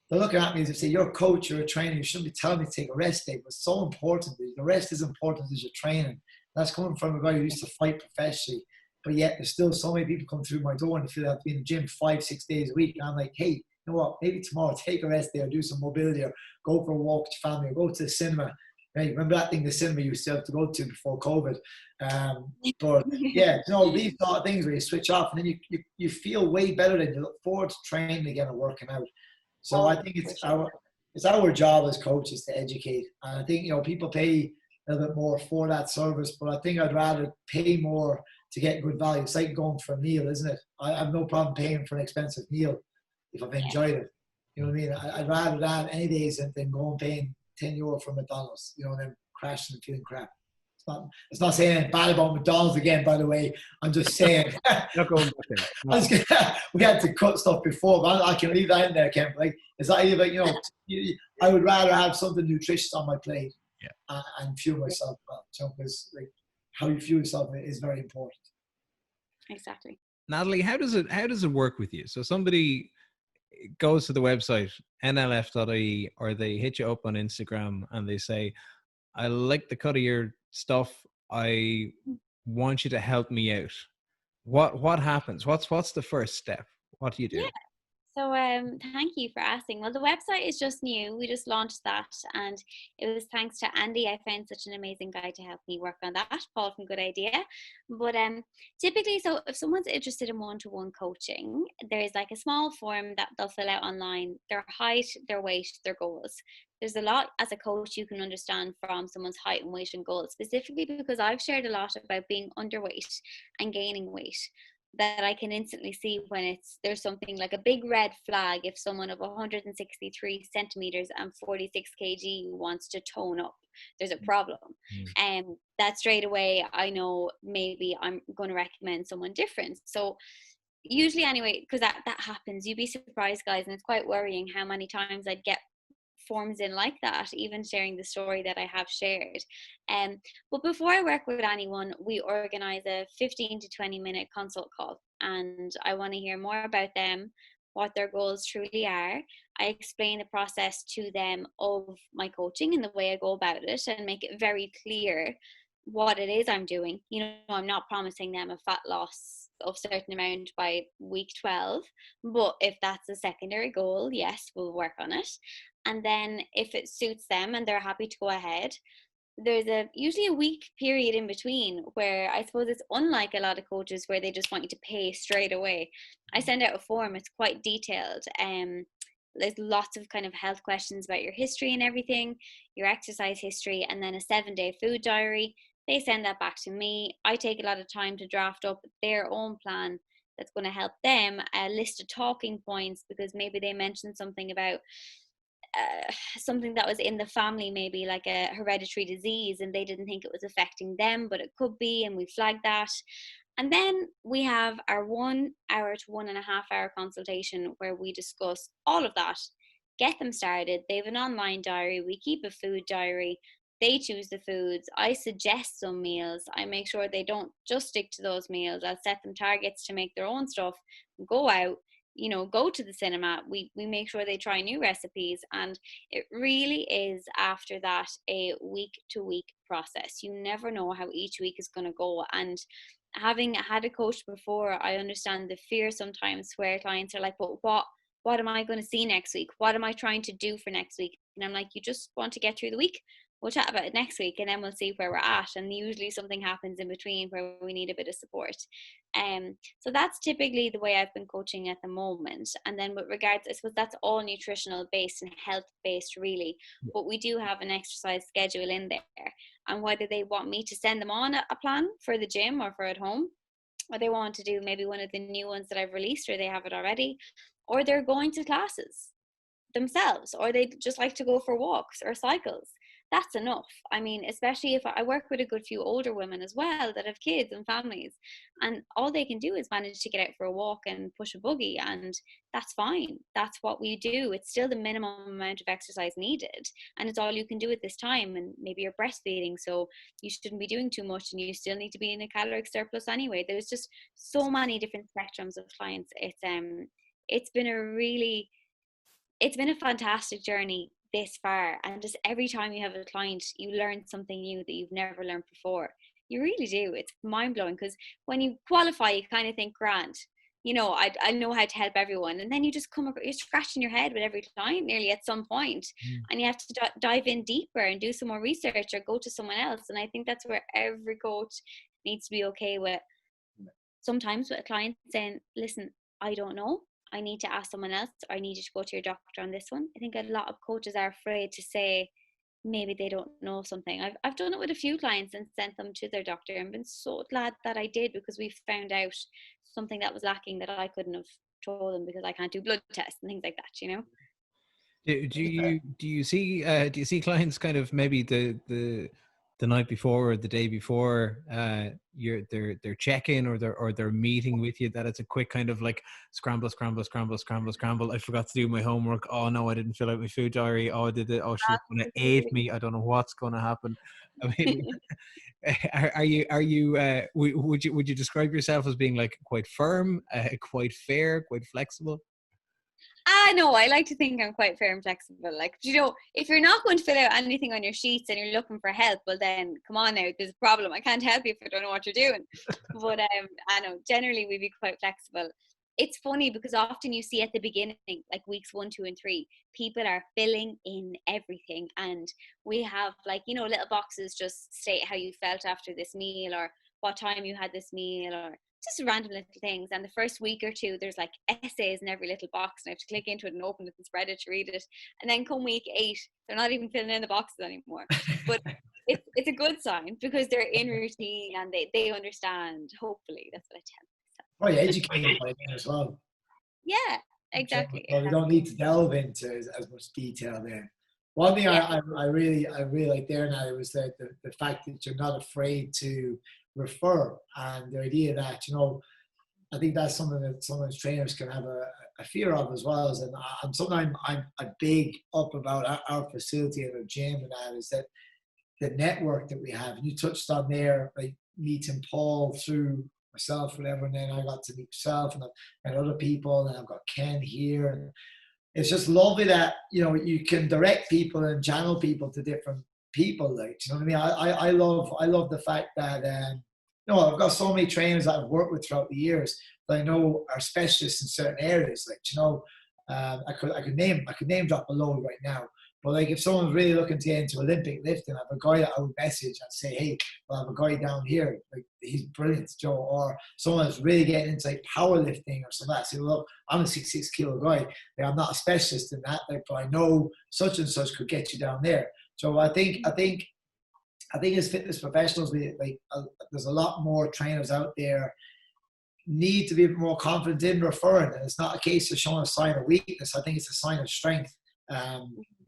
they're looking at me as if, say, you're a coach, you're a trainer, you shouldn't be telling me to take a rest day, but it's so important. The rest is important as your training. That's coming from a guy who used to fight professionally. But yet there's still so many people come through my door and feel like I've been in the gym 5-6 days a week. And I'm like, hey, you know what? Maybe tomorrow take a rest day or do some mobility or go for a walk with your family or go to the cinema. Right? Remember that thing, the cinema you used to have to go to before COVID? But yeah, you know, these sort of things where you switch off and then you feel way better, and you look forward to training again and working out. So I think it's our job as coaches to educate. And I think, you know, people pay a little bit more for that service, but I think I'd rather pay more to get good value. It's like going for a meal, isn't it? I have no problem paying for an expensive meal if I've enjoyed it. You know what I mean? I'd rather that any days than go and paying €10 for McDonald's, you know, and then crashing and feeling crap. It's not saying anything bad about McDonald's again, by the way. I'm just saying. Not going back there. We had to cut stuff before, but I can leave that in there, Ken. Like, it's like, you know, I would rather have something nutritious on my plate, and fuel myself well. So, because, like, how you fuel yourself is very important. Exactly. Nathalie, how does it work with you? So somebody goes to the website nlf.ie, or they hit you up on Instagram and they say, I like the cut of your stuff, I want you to help me out. What happens? What's the first step? What do you do? Yeah. So thank you for asking. Well, the website is just new. We just launched that, and it was thanks to Andy. I found such an amazing guy to help me work on that. Paul from Good Idea. But typically, so if someone's interested in one-to-one coaching, there is like a small form that they'll fill out online, their height, their weight, their goals. There's a lot as a coach you can understand from someone's height and weight and goals, specifically because I've shared a lot about being underweight and gaining weight, that I can instantly see when there's something like a big red flag if someone of 163 centimeters and 46 kg wants to tone up. There's a problem. And that straight away, I know maybe I'm going to recommend someone different. So usually anyway, because that happens, you'd be surprised, guys, and it's quite worrying how many times I'd get forms in like that, even sharing the story that I have shared. But before I work with anyone, we organize a 15 to 20-minute consult call, and I want to hear more about them, what their goals truly are. I explain the process to them of my coaching and the way I go about it, and make it very clear what it is I'm doing. I'm not promising them a fat loss of a certain amount by week 12, but if that's a secondary goal, yes, we'll work on it. And then if it suits them and they're happy to go ahead, there's usually a week period in between where I suppose it's unlike a lot of coaches where they just want you to pay straight away. I send out a form, it's quite detailed. There's lots of kind of health questions about your history and everything, your exercise history, and then a 7-day food diary. They send that back to me. I take a lot of time to draft up their own plan that's going to help them, a list of talking points, because maybe they mentioned something about something that was in the family, maybe like a hereditary disease, and they didn't think it was affecting them, but it could be, and we flagged that. And then we have our 1 hour to 1.5 hour consultation where we discuss all of that, get them started. They have an online diary. We keep a food diary. They choose the foods. I suggest some meals. I make sure they don't just stick to those meals. I'll set them targets to make their own stuff, go out, go to the cinema. We make sure they try new recipes. And it really is, after that, a week to week process. You never know how each week is going to go. And having had a coach before, I understand the fear sometimes where clients are like, but what am I going to see next week? What am I trying to do for next week? And I'm like, you just want to get through the week. We'll chat about it next week, and then we'll see where we're at. And usually something happens in between where we need a bit of support. So that's typically the way I've been coaching at the moment. And then with regards, I suppose that's all nutritional based and health based really. But we do have an exercise schedule in there. And whether they want me to send them on a plan for the gym or for at home, or they want to do maybe one of the new ones that I've released, or they have it already, or they're going to classes themselves, or they just like to go for walks or cycles, that's enough. I mean, especially if I work with a good few older women as well that have kids and families, and all they can do is manage to get out for a walk and push a buggy, and that's fine. That's what we do. It's still the minimum amount of exercise needed, and it's all you can do at this time. And maybe you're breastfeeding, so you shouldn't be doing too much, and you still need to be in a caloric surplus anyway. There's just so many different spectrums of clients. It's been a fantastic journey this far, and just every time you have a client, you learn something new that you've never learned before. You really do. It's mind-blowing, because when you qualify, you kind of think, grand, I know how to help everyone, and then you just you're scratching your head with every client nearly at some point, and you have to dive in deeper and do some more research or go to someone else. And I think that's where every coach needs to be okay with, sometimes with a client saying, listen, I don't know, I need to ask someone else, or I need you to go to your doctor on this one. I think a lot of coaches are afraid to say maybe they don't know something. I've done it with a few clients and sent them to their doctor, and been so glad that I did, because we found out something that was lacking that I couldn't have told them, because I can't do blood tests and things like that. Do you see clients kind of maybe the night before or the day before their check-in or their meeting with you, that it's a quick kind of like scramble, I forgot to do my homework, oh no, I didn't fill out my food diary, oh she's going to aid me, I don't know what's going to happen? I mean, would you describe yourself as being like quite firm, quite fair, quite flexible? No, I like to think I'm quite fair and flexible. Like, if you're not going to fill out anything on your sheets and you're looking for help, well then come on now, there's a problem. I can't help you if I don't know what you're doing. But I know generally we'd be quite flexible. It's funny because often you see at the beginning, like weeks 1, 2, and 3, people are filling in everything, and we have like, little boxes just state how you felt after this meal, or what time you had this meal, or just random little things. And the first week or two, there's like essays in every little box, and I have to click into it and open it and spread it to read it. And then come week 8, they're not even filling in the boxes anymore. But it's a good sign, because they're in routine and they understand. Hopefully, that's what I tell myself. Probably educated by then as well. Yeah, exactly. So we don't need to delve into as much detail there. One thing I really like there now was that the fact that you're not afraid to refer, and the idea that, I think that's something that sometimes trainers can have a fear of as well. And sometimes I'm big up about our facility at our gym, and that is that the network that we have. And you touched on there, like meeting Paul through myself, whatever, and then I got to meet yourself and other people, and I've got Ken here. And it's just lovely that, you know, you can direct people and channel people to different people. Like, you know what I mean? I love the fact that, you know, I've got so many trainers that I've worked with throughout the years that I know are specialists in certain areas. Like, you know, I could name drop a load right now. But like, if someone's really looking to get into Olympic lifting, I have a guy that I would message and say, hey, well, I have a guy down here, like, he's brilliant, Joe. Or someone that's really getting into like powerlifting or something like that. Say, well, look, I'm a 66 kilo guy. Like, I'm not a specialist in that, like, but I know such and such could get you down there. So I think as fitness professionals, there's a lot more trainers out there need to be more confident in referring. And it's not a case of showing a sign of weakness. I think it's a sign of strength.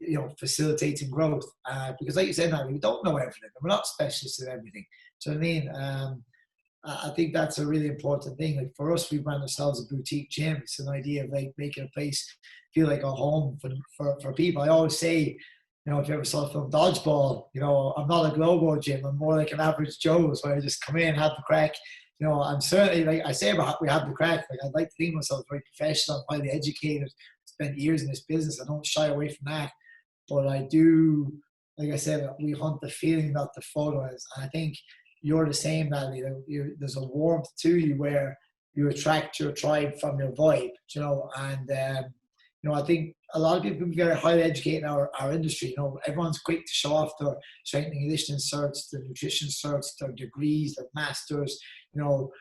You know, facilitating growth, because like you said, now we don't know everything. We're not specialists in everything. So I mean, I think that's a really important thing. Like for us, we run ourselves a boutique gym. It's an idea of like making a place feel like a home for people. I always say, you know, if you ever saw the film Dodgeball, you know, I'm not a Globo gym. I'm more like an average Joe's where I just come in, have the crack. You know, I'm certainly, like I say about we have the crack. Like, I'd like to think of myself very professional, highly educated, spent years in this business. I don't shy away from that. But I do, like I said, we hunt the feeling, not the photos. And I think you're the same, Natalie. There's a warmth to you where you attract your tribe from your vibe, you know. And, you know, I think a lot of people can be very highly educated in our industry. You know, everyone's quick to show off their strength and conditioning certs, their nutrition certs, their degrees, their masters, you know,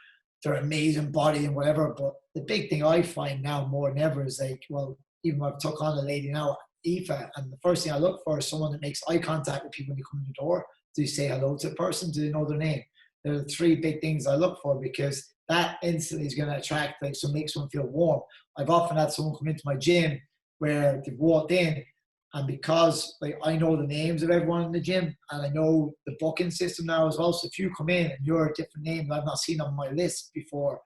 their amazing body and whatever. But the big thing I find now more than ever is like, well, even when I've took on a lady now, Aoife, and the first thing I look for is someone that makes eye contact with people when they come in the door. Do you say hello to the person? Do they know their name? There are the three big things I look for, because that instantly is going to attract, like, so make someone feel warm. I've often had someone come into my gym where they've walked in, and because like I know the names of everyone in the gym and I know the booking system now as well, so if you come in and you're a different name that I've not seen on my list before,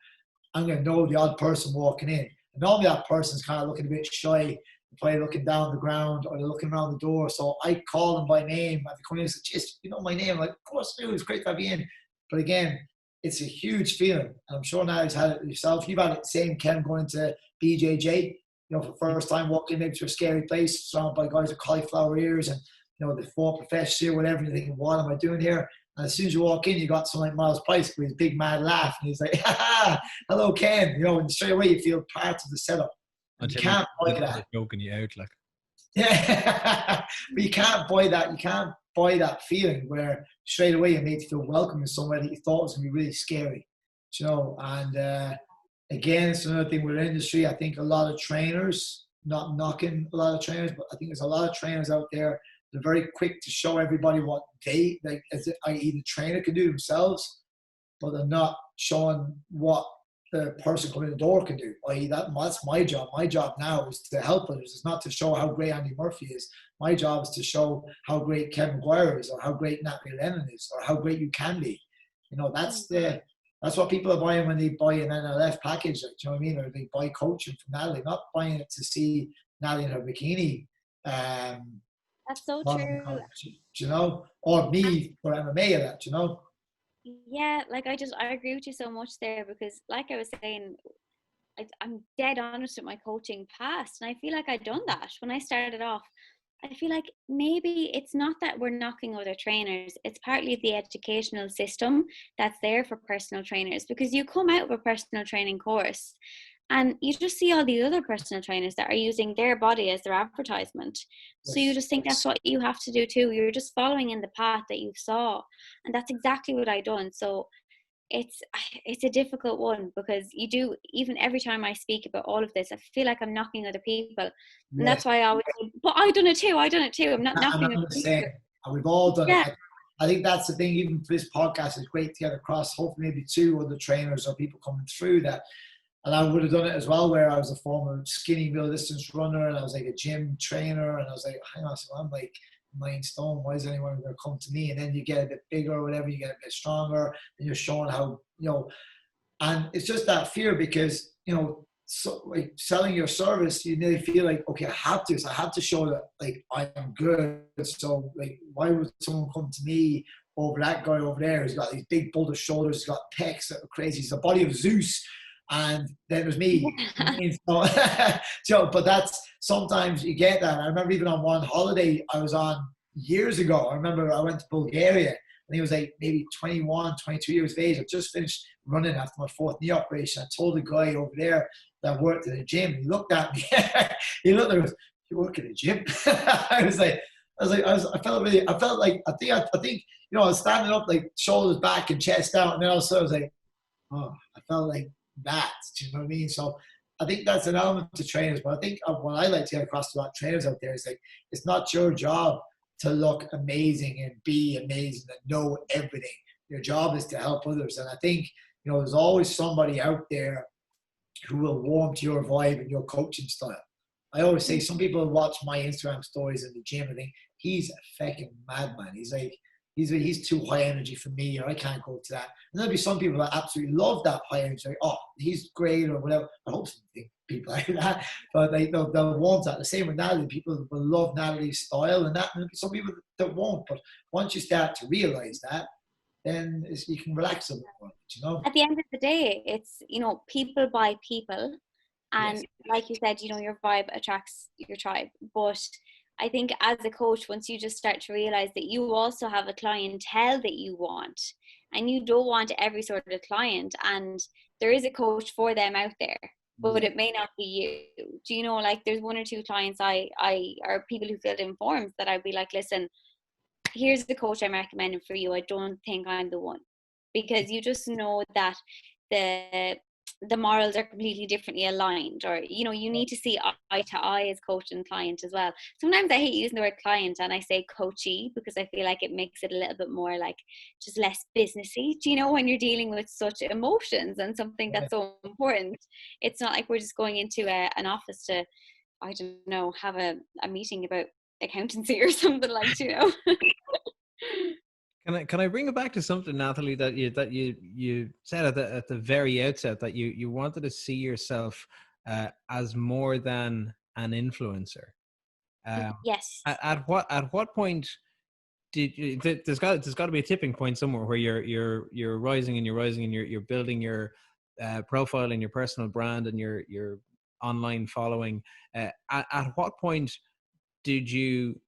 I'm going to know the odd person walking in. And normally that person's kind of looking a bit shy, probably looking down the ground, or they're looking around the door. So I call them by name. I come in and say, "Just, you know my name?" I'm like, "Of course, dude. It's great to have you in." But again, it's a huge feeling. And I'm sure now you've had it yourself. You've had it same, Ken, going to BJJ, you know, for the first time walking maybe to a scary place, surrounded by guys with cauliflower ears, and, you know, they fought professionally or whatever. You're thinking, what am I doing here? And as soon as you walk in, you got someone like Miles Price with his big mad laugh, and he's like, "Ha, hello, Ken." You know, and straight away you feel part of the setup. And you can't buy that. Joking you out, like. Yeah, but you can't buy that. You can't buy that feeling where straight away you made to feel welcome in somewhere that you thought was going to be really scary. You know, and again, it's another thing with the industry. I think a lot of trainers, not knocking a lot of trainers, but I think there's a lot of trainers out there. They're very quick to show everybody what they, like, i.e. the trainer can do themselves, but they're not showing what the person coming in the door can do. I.e. that's my job. My job now is to help others. It's not to show how great Andy Murphy is. My job is to show how great Kevin Maguire is, or how great Nathalie Lennon is, or how great you can be. You know, that's what people are buying when they buy an NLF package. Like, do you know what I mean? Or they buy coaching from Natalie, not buying it to see Natalie in her bikini. That's so true. You know, or me for MMA or that, you know. Yeah, like I agree with you so much there, because like I was saying, I'm dead honest with my coaching past, and I feel like I'd done that when I started off. I feel like maybe it's not that we're knocking other trainers, it's partly the educational system that's there for personal trainers, because you come out of a personal training course and you just see all the other personal trainers that are using their body as their advertisement. So you just think that's what you have to do too. You're just following in the path that you saw. And that's exactly what I done. So it's a difficult one, because you do, even every time I speak about all of this, I feel like I'm knocking other people. And that's why I always say, but I done it too. I'm not knocking other people. And we've all done it. I think that's the thing, even for this podcast, it's great to get across, hopefully maybe two other trainers or people coming through that. And I would have done it as well, where I was a former skinny middle distance runner, and I was like a gym trainer, and I was like, hang on, so I'm like 9 stone, why is anyone going to come to me? And then you get a bit bigger or whatever, you get a bit stronger, and you're showing how, you know, and it's just that fear, because, you know, so like selling your service, you nearly feel like, okay, I have to. So I have to show that like I am good. So like, why would someone come to me over that guy over there who's got these big boulder shoulders, he's got pecs that are crazy, he's the body of Zeus, and then there's me. I mean, so, so, but that's sometimes you get that. I remember even on one holiday I was on years ago. I remember I went to Bulgaria. And he was like maybe 21, 22 years of age. I just finished running after my 4th knee operation. I told the guy over there that worked at the gym. He looked at me. He looked at me. You work at a gym? I think, you know, I was standing up like shoulders back and chest out, and then all of a sudden I was like, oh, I felt like that. Do you know what I mean? So I think that's an element to trainers. But I think what I like to get across to a lot of trainers out there is like, it's not your job to look amazing and be amazing and know everything. Your job is to help others. And I think, you know, there's always somebody out there who will warm to your vibe and your coaching style. I always say, some people watch my Instagram stories in the gym and think, he's a fucking madman. He's like, he's too high energy for me, or I can't go to that. And there'll be some people that absolutely love that high energy, like, oh, he's great, or whatever. I hope some people like that, but they'll want that. The same with Natalie. People will love Natalie's style, and that, and some people that won't. But once you start to realize that, then you can relax a little more, you know. At the end of the day, it's, you know, people buy people, and Yes. like you said, you know, your vibe attracts your tribe. But I think as a coach, once you just start to realize that you also have a clientele that you want, and you don't want every sort of client, and there is a coach for them out there, but Yeah. it may not be you. Do you know, like there's one or two clients I or people who filled in forms that I'd be like, listen, here's the coach I'm recommending for you. I don't think I'm the one, because you just know that the morals are completely differently aligned, or, you know, you need to see eye to eye as coach and client as well. Sometimes I hate using the word client and I say coachee, because I feel like it makes it a little bit more like just less businessy. Do you know, when you're dealing with such emotions and something that's so important, it's not like we're just going into an office to, I don't know, have a meeting about accountancy or something, like, you know. Can I bring it back to something, Nathalie, that you said at the very outset, that you wanted to see yourself as more than an influencer. Yes. At what point did you, there's got to be a tipping point somewhere where you're rising and you're building your profile and your personal brand and your online following. At what point did you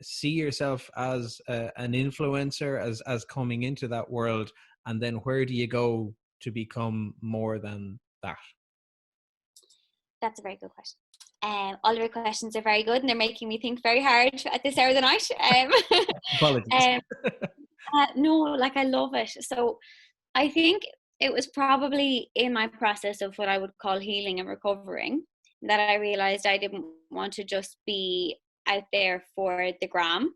see yourself as an influencer, as coming into that world, and then where do you go to become more than that? That's a very good question. All your questions are very good, and they're making me think very hard at this hour of the night. Apologies. No, like, I love it. So I think it was probably in my process of what I would call healing and recovering that I realized I didn't want to just be out there for the gram,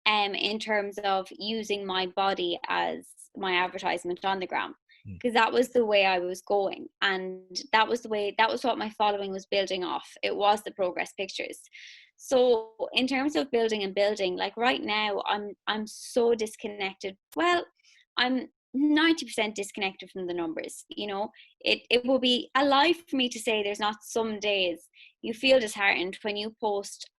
in terms of using my body as my advertisement on the gram, because that was the way I was going, and that was what my following was building off. It was the progress pictures. So in terms of building and building, like right now I'm so disconnected. Well, I'm 90% disconnected from the numbers. You know, it will be a lie for me to say there's not some days you feel disheartened when you post,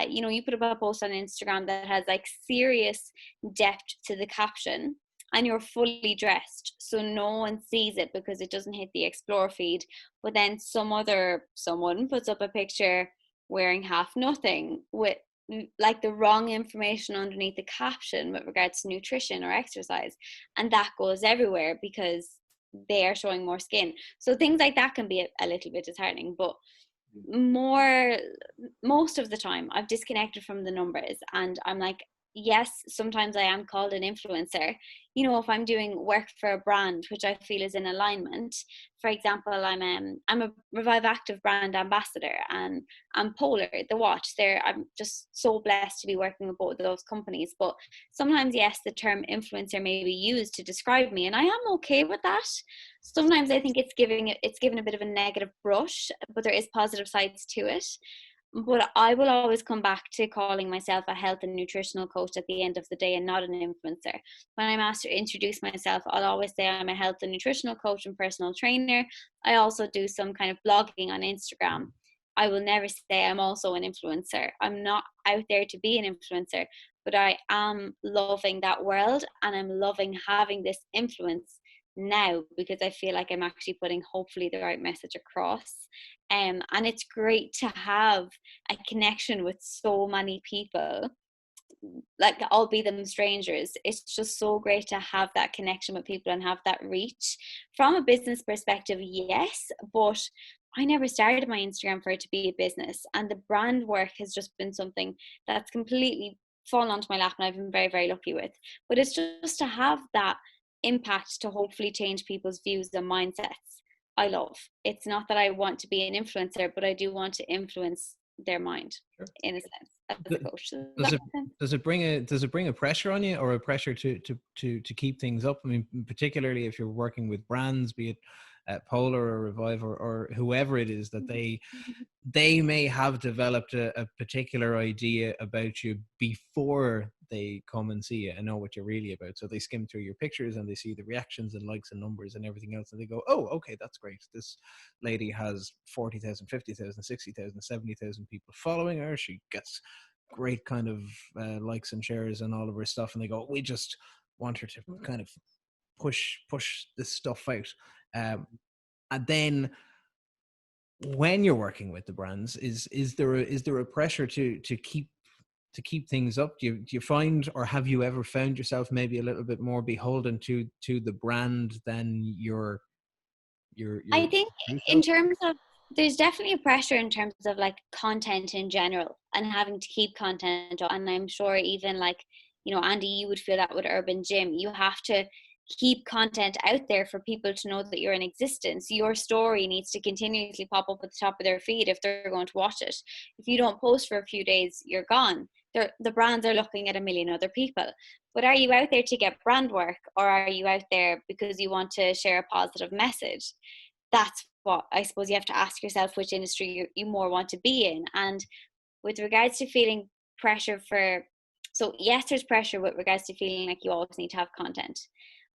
you know, you put up a post on Instagram that has like serious depth to the caption, and you're fully dressed, so no one sees it because it doesn't hit the explore feed. But then someone puts up a picture wearing half nothing with like the wrong information underneath the caption with regards to nutrition or exercise, and that goes everywhere because they are showing more skin. So things like that can be a little bit disheartening. But most of the time I've disconnected from the numbers, and I'm like, yes, sometimes I am called an influencer. You know, if I'm doing work for a brand which I feel is in alignment. For example, I'm a Revive Active brand ambassador, and I'm Polar, the watch. I'm just so blessed to be working with both of those companies. But sometimes, yes, the term influencer may be used to describe me, and I am okay with that. Sometimes I think it's given a bit of a negative brush, but there is positive sides to it. But I will always come back to calling myself a health and nutritional coach at the end of the day and not an influencer. When I'm asked to introduce myself, I'll always say I'm a health and nutritional coach and personal trainer. I also do some kind of blogging on Instagram. I will never say I'm also an influencer. I'm not out there to be an influencer, but I am loving that world, and I'm loving having this influence now because I feel like I'm actually putting hopefully the right message across. And it's great to have a connection with so many people, like I'll be them strangers. It's just so great to have that connection with people and have that reach. From a business perspective, yes, but I never started my Instagram for it to be a business, and the brand work has just been something that's completely fallen onto my lap, and I've been very, very lucky with. But it's just to have that impact to hopefully change people's views and mindsets. I love. It's not that I want to be an influencer, but I do want to influence their mind, Sure. in a sense, as a coach. Does it bring a pressure on you, or a pressure to keep things up? I mean, particularly if you're working with brands, be it Polar or Revive or whoever it is, that they may have developed a particular idea about you before they come and see you and know what you're really about. So they skim through your pictures and they see the reactions and likes and numbers and everything else, and they go, oh, okay, that's great. This lady has 40,000, 50,000, 60,000, 70,000 people following her. She gets great kind of likes and shares and all of her stuff. And they go, we just want her to kind of push this stuff out. And then when you're working with the brands, is there a pressure to keep things up? Do you find, or have you ever found yourself maybe a little bit more beholden to the brand than your I think in terms of, there's definitely a pressure in terms of like content in general and having to keep content up. And I'm sure even like, you know, Andy, you would feel that with Urban Gym. You have to keep content out there for people to know that you're in existence. Your story needs to continuously pop up at the top of their feed if they're going to watch it. If you don't post for a few days, you're gone. The brands are looking at a million other people. But are you out there to get brand work, or are you out there because you want to share a positive message? That's what I suppose you have to ask yourself, which industry you more want to be in. And with regards to feeling pressure so yes, there's pressure with regards to feeling like you always need to have content.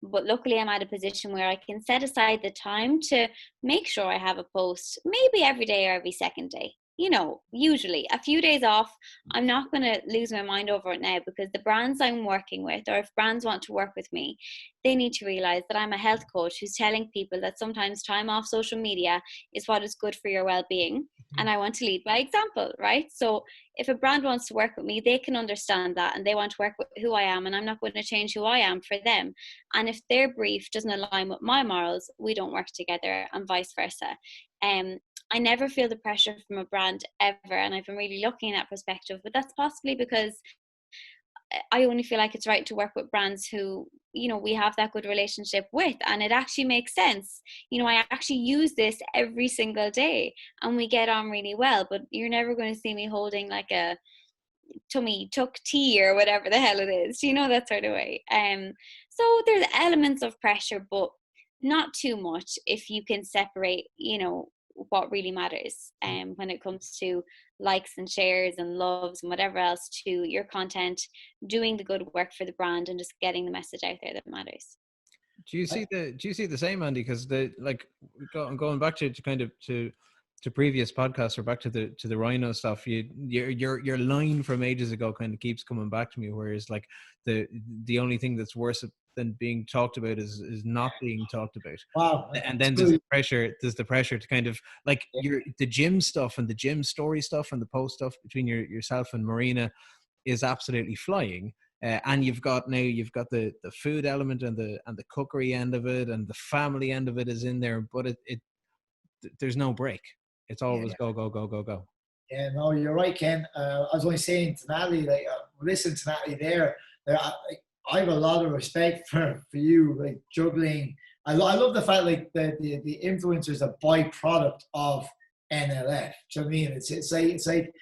But luckily I'm at a position where I can set aside the time to make sure I have a post maybe every day or every second day. You know, usually a few days off. I'm not going to lose my mind over it now, because the brands I'm working with, or if brands want to work with me, they need to realize that I'm a health coach who's telling people that sometimes time off social media is what is good for your well-being. And I want to lead by example, right? So if a brand wants to work with me, they can understand that, and they want to work with who I am, and I'm not going to change who I am for them. And if their brief doesn't align with my morals, we don't work together, and vice versa. I never feel the pressure from a brand ever, and I've been really lucky in that perspective. But that's possibly because I only feel like it's right to work with brands who, you know, we have that good relationship with, and it actually makes sense. You know, I actually use this every single day and we get on really well, but you're never going to see me holding like a tummy tuck tea or whatever the hell it is, you know, that sort of way. So there's elements of pressure, but not too much if you can separate, you know, what really matters when it comes to likes and shares and loves and whatever else, to your content, doing the good work for the brand and just getting the message out there that matters. Do you see the same, Andy? Because going back to kind of to previous podcasts, or back to the rhino stuff, your line from ages ago kind of keeps coming back to me, whereas like the only thing that's worse than being talked about is not being talked about. Wow. And then there's the pressure to kind of like the gym stuff and the gym story stuff and the post stuff between yourself and Marina is absolutely flying. And you've got the food element and the cookery end of it, and the family end of it is in there, but it there's no break. It's always go, go, go, go, go. Yeah, no, you're right, Ken. I was only saying to Nathalie, like, listen to Nathalie there. I have a lot of respect for you, like juggling. I love the fact like the influencer is a byproduct of NLF. Do you know what I mean? It's like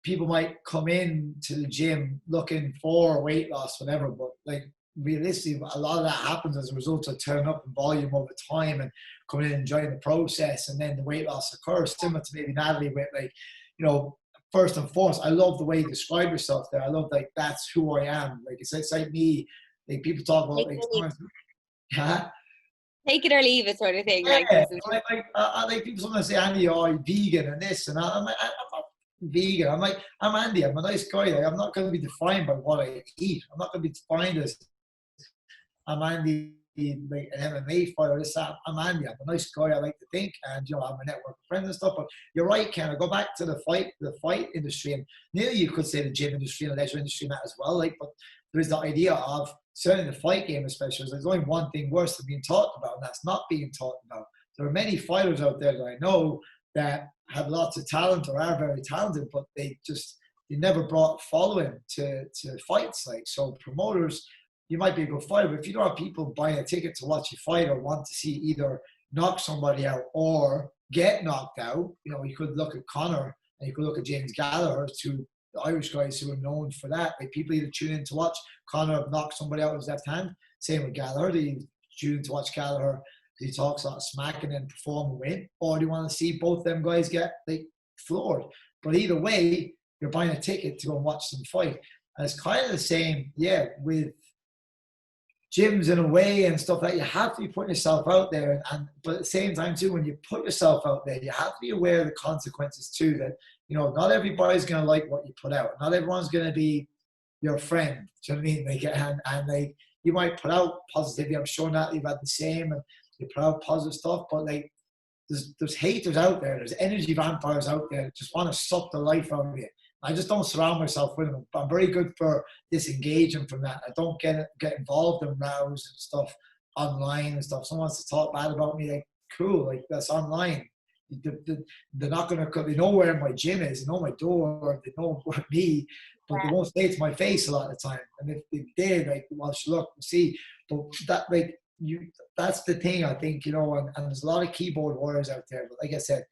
people might come in to the gym looking for weight loss, whatever, but like realistically, a lot of that happens as a result of turning up in volume over time and coming in and enjoying the process, and then the weight loss occurs. Similar to maybe Nathalie with like, you know, first and foremost, I love the way you describe yourself there. I love, like, that's who I am. Like, it's like me. Like, people talk about, like, sometimes, yeah, Take it or leave it sort of thing. yeah. Like, this is Like people sometimes say, Andy, oh, you're vegan and this, and I'm like, I'm not vegan. I'm like, I'm Andy. I'm a nice guy. Like, I'm not going to be defined by what I eat. I'm not going to be defined as I'm Andy, like an MMA fighter. This, I'm Andy. I'm a nice guy. I like to think, and I have a network of friends and stuff. But you're right, Ken. I go back to the fight industry, and nearly you could say the gym industry and the leisure industry and that as well. Like, but there is the idea of certainly the fight game, especially. There's only one thing worse than being talked about, and that's not being talked about. There are many fighters out there that I know that have lots of talent or are very talented, but they never brought following to fights. Like, so promoters, you might be a good fighter, but if you don't have people buying a ticket to watch you fight or want to see either knock somebody out or get knocked out, you could look at Conor and you could look at James Gallagher, two Irish guys who are known for that. Like, people either tune in to watch Conor knock somebody out with his left hand. Same with Gallagher. They tune in to watch Gallagher because he talks a lot of smack and then perform and win. Or do you want to see both them guys get, like, floored? But either way, you're buying a ticket to go and watch them fight. And it's kind of the same, with gyms in a way and stuff like that. You have to be putting yourself out there, but at the same time too, when you put yourself out there, you have to be aware of the consequences too. That not everybody's going to like what you put out. Not everyone's going to be your friend. Do you know what I mean? Like, and like, you might put out positivity. I'm sure that you've had the same, and you put out positive stuff. But like, there's haters out there. There's energy vampires out there that just want to suck the life out of you. I just don't surround myself with them. I'm very good for disengaging from that. I don't get involved in rows and stuff online and stuff. Someone wants to talk bad about me, like, cool, like, that's online. They're not going to, they know where my gym is, they know my door, they know me, but they won't say it to my face a lot of the time. And if they did, like, well, look, see, but that, like, that's the thing, I think, and there's a lot of keyboard warriors out there, but like I said,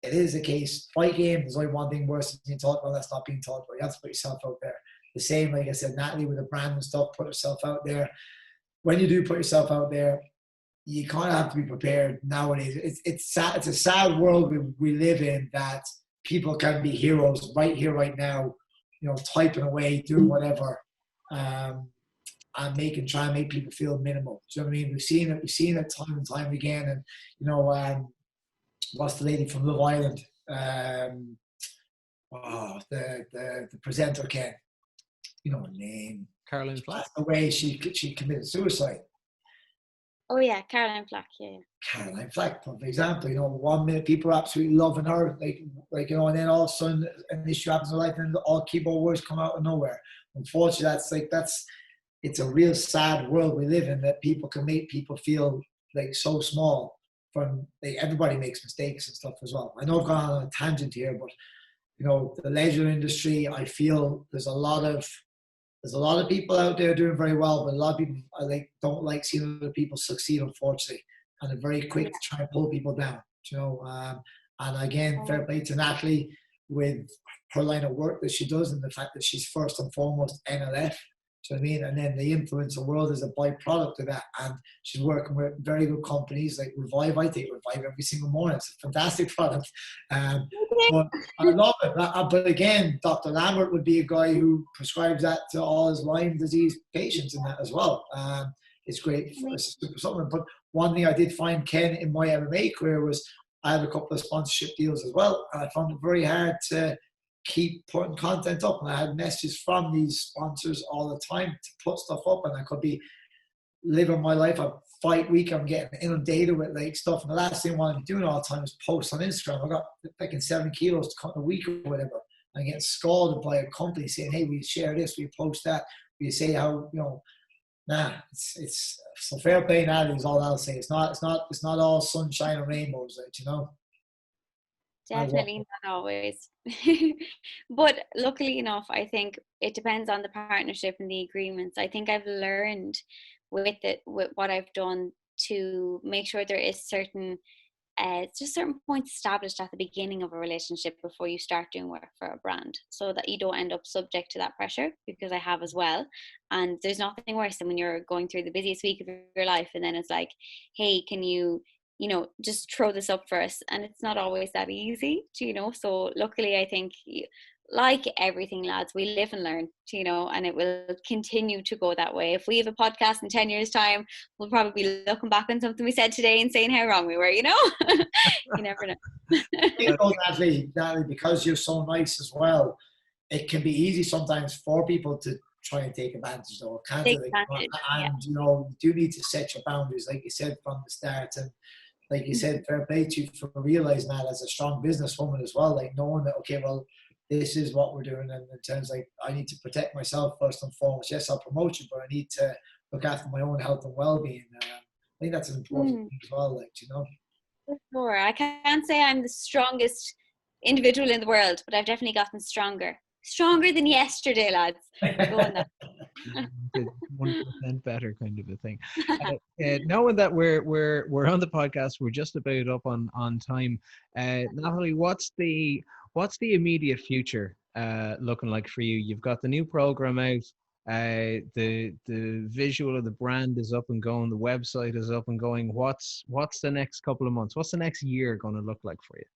it is the case. Fight game, there's only one thing worse than being talked about that's not being talked about. You have to put yourself out there. The same, like I said, Nathalie with the brand and stuff, put yourself out there. When you do put yourself out there, you kind of have to be prepared nowadays. It's sad. It's a sad world we live in, that people can be heroes right here, right now, typing away, doing whatever, and try and make people feel minimal. Do you know what I mean? We've seen it time and time again. And, what's the lady from Love Island? The presenter, Ken. You know her name. Caroline Flack. The way she committed suicide. Oh yeah, Caroline Flack. Yeah. Caroline Flack, for example. 1 minute people are absolutely loving her, and then all of a sudden an issue happens in her life, and all keyboard words come out of nowhere. Unfortunately, it's a real sad world we live in, that people can make people feel like so small. Everybody makes mistakes and stuff as well. I know I've gone on a tangent here, but the leisure industry, I feel there's a lot of people out there doing very well, but a lot of people don't like seeing other people succeed, unfortunately, and they're very quick to try and pull people down. And again, fair play to Nathalie with her line of work that she does, and the fact that she's first and foremost NLF. Do you know what I mean? And then the influencer world is a byproduct of that. And she's working with very good companies like Revive. I take Revive every single morning. It's a fantastic product. But I love it. But again, Dr. Lambert would be a guy who prescribes that to all his Lyme disease patients in that as well. It's great for a super supplement. But one thing I did find, Ken, in my MMA career was I had a couple of sponsorship deals as well. And I found it very hard to keep putting content up, and I had messages from these sponsors all the time to put stuff up, and I could be living my life a fight week. I'm getting inundated with like stuff, and the last thing I want to be doing all the time is post on Instagram. I got fucking 7 kilos to cut in a week or whatever. I get scalded by a company saying, "Hey, we share this, we post that, we say how it's so fair play. Now is all I'll say. It's not all sunshine and rainbows, Definitely not always. But luckily enough, I think it depends on the partnership and the agreements. I think I've learned with what I've done to make sure there is certain points established at the beginning of a relationship before you start doing work for a brand, so that you don't end up subject to that pressure, because I have as well. And there's nothing worse than when you're going through the busiest week of your life and then it's like, hey, can you just throw this up for us. And it's not always that easy, so luckily I think, like everything, lads, we live and learn, and it will continue to go that way. If we have a podcast in 10 years time, we'll probably be looking back on something we said today and saying how wrong we were. You never know. Natalie, because you're so nice as well, it can be easy sometimes for people to try and take advantage, though, can't it? And you do need to set your boundaries, like you said from the start. And like you said, fair play to you for realizing that as a strong businesswoman as well, like knowing that, okay, well, this is what we're doing, and in terms like I need to protect myself first and foremost. Yes, I'll promote you, but I need to look after my own health and well-being. I think that's an important thing as well, For sure. I can't say I'm the strongest individual in the world, but I've definitely gotten stronger than yesterday, lads. Go on that. 1% better kind of a thing. Knowing that we're on the podcast, we're just about up on time. Nathalie, what's the immediate future looking like for you? You've got the new program out. The visual of the brand is up and going. The website is up and going. What's the next couple of months? What's the next year going to look like for you?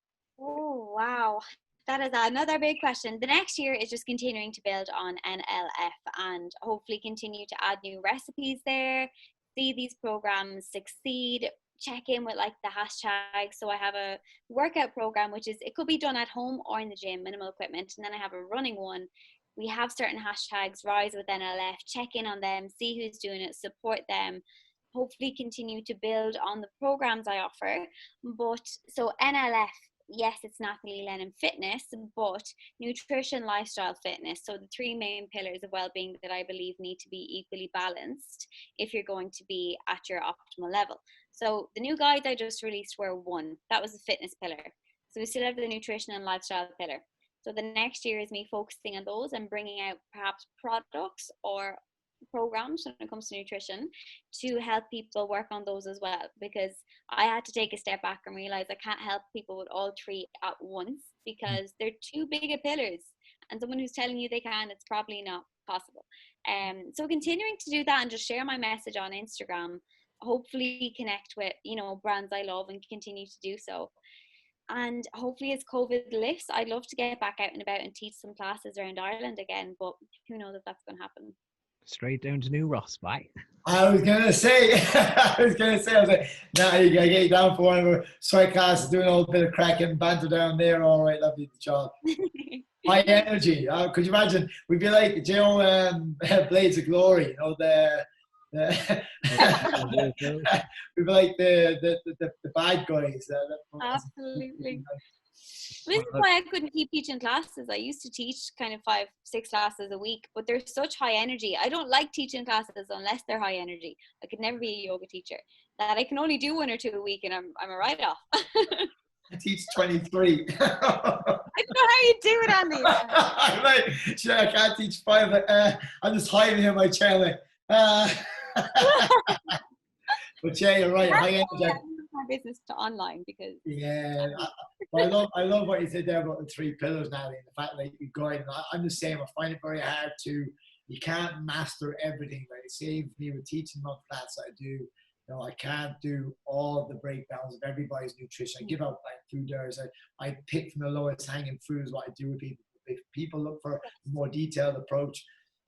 Oh, wow. That is another big question. The next year is just continuing to build on NLF and hopefully continue to add new recipes there, see these programs succeed, check in with like the hashtags. So I have a workout program, which is, it could be done at home or in the gym, minimal equipment. And then I have a running one. We have certain hashtags, Rise with NLF, check in on them, see who's doing it, support them, hopefully continue to build on the programs I offer. But so NLF, yes, it's Nathalie Lennon Fitness, but nutrition, lifestyle, fitness. So the three main pillars of well-being that I believe need to be equally balanced if you're going to be at your optimal level. So the new guides I just released were one. That was the fitness pillar. So we still have the nutrition and lifestyle pillar. So the next year is me focusing on those and bringing out perhaps products or programs when it comes to nutrition to help people work on those as well, because I had to take a step back and realize I can't help people with all three at once because they're too big a pillars, and someone who's telling you they can, it's probably not possible. So continuing to do that and just share my message on Instagram, hopefully connect with brands I love and continue to do so. And hopefully as COVID lifts, I'd love to get back out and about and teach some classes around Ireland again, but who knows if that's going to happen. Straight down to New Ross, bye. I was gonna say, I was like, nah, you gotta get down for one of our sweat classes, doing a little bit of cracking banter down there. All right, lovely job. High energy. Could you imagine? We'd be like, Blades of Glory. We'd be like the bad guys. Absolutely. This is why I couldn't keep teaching classes. I used to teach kind of 5-6 classes a week, but they're such high energy. I don't like teaching classes unless they're high energy. I could never be a yoga teacher. That I can only do 1 or 2 a week, and I'm a write-off. I teach 23. I don't know how you do it, Andy. I'm like, sure, I can't teach 5. I'm just hiding here in my chair. Like, but yeah, you're right. High energy. My business to online because I love what you said there about the 3 pillars now, and the fact that you guide. I'm the same. I find it very hard to. You can't master everything. Like same for me with teaching my class. I do. I can't do all the breakdowns of everybody's nutrition. I give out like food areas. I pick from the lowest hanging fruit is what I do with people. If people look for a more detailed approach,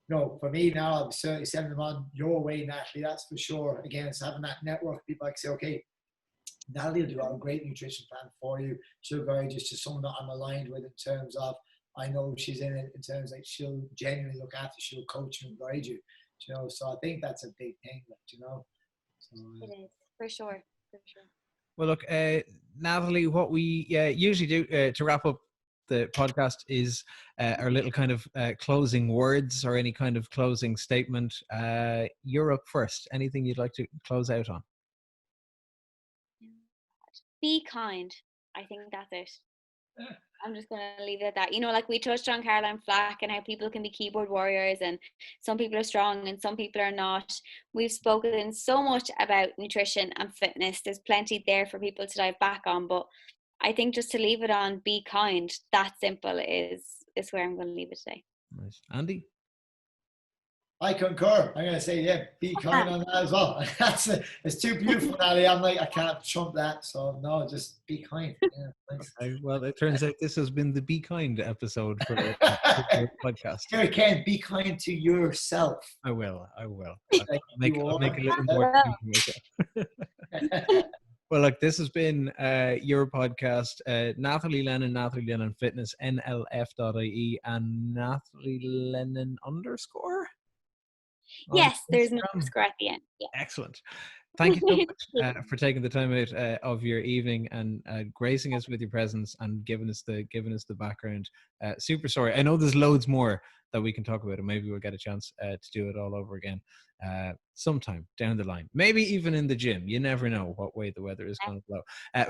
for me now, I'm certainly sending them on your way, Natalie. That's for sure. Again, it's having that network. People like say, okay, Natalie will do a great nutrition plan for you. She'll guide you to someone that I'm aligned with in terms of, I know she's in it in terms like she'll genuinely look after, she'll coach you and guide you. So I think that's a big thing, So, it is, for sure. Well, look, Nathalie, what we usually do to wrap up the podcast is our little kind of closing words or any kind of closing statement. You're up first. Anything you'd like to close out on? Be kind. I think that's it. I'm just going to leave it at that. Like we touched on Caroline Flack and how people can be keyboard warriors and some people are strong and some people are not. We've spoken so much about nutrition and fitness. There's plenty there for people to dive back on, but I think just to leave it on, be kind. That simple is where I'm going to leave it today. Nice. Andy? I concur. I'm going to say, yeah, be kind on that as well. It's too beautiful, Ali. I'm like, I can't trump that. So, no, just be kind. Yeah, thanks. Okay, well, it turns out this has been the Be Kind episode for the podcast. Here, Ken, be kind to yourself. I will. I'll Like make a little more time for myself. Well, look, this has been your podcast. Nathalie Lennon Fitness, NLF.ie, and Nathalie Lennon _ Yes, there's no underscore at the end. Yeah. Excellent. Thank you so much for taking the time out of your evening and gracing us with your presence and giving us the background. Super sorry. I know there's loads more that we can talk about, and maybe we'll get a chance to do it all over again sometime down the line. Maybe even in the gym. You never know what way the weather is going to blow.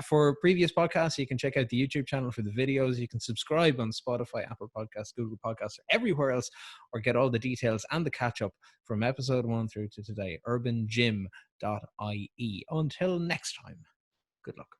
For previous podcasts, you can check out the YouTube channel for the videos. You can subscribe on Spotify, Apple Podcasts, Google Podcasts, or everywhere else, or get all the details and the catch-up from episode 1 through to today. UrbanGym.ie. Until next time, good luck.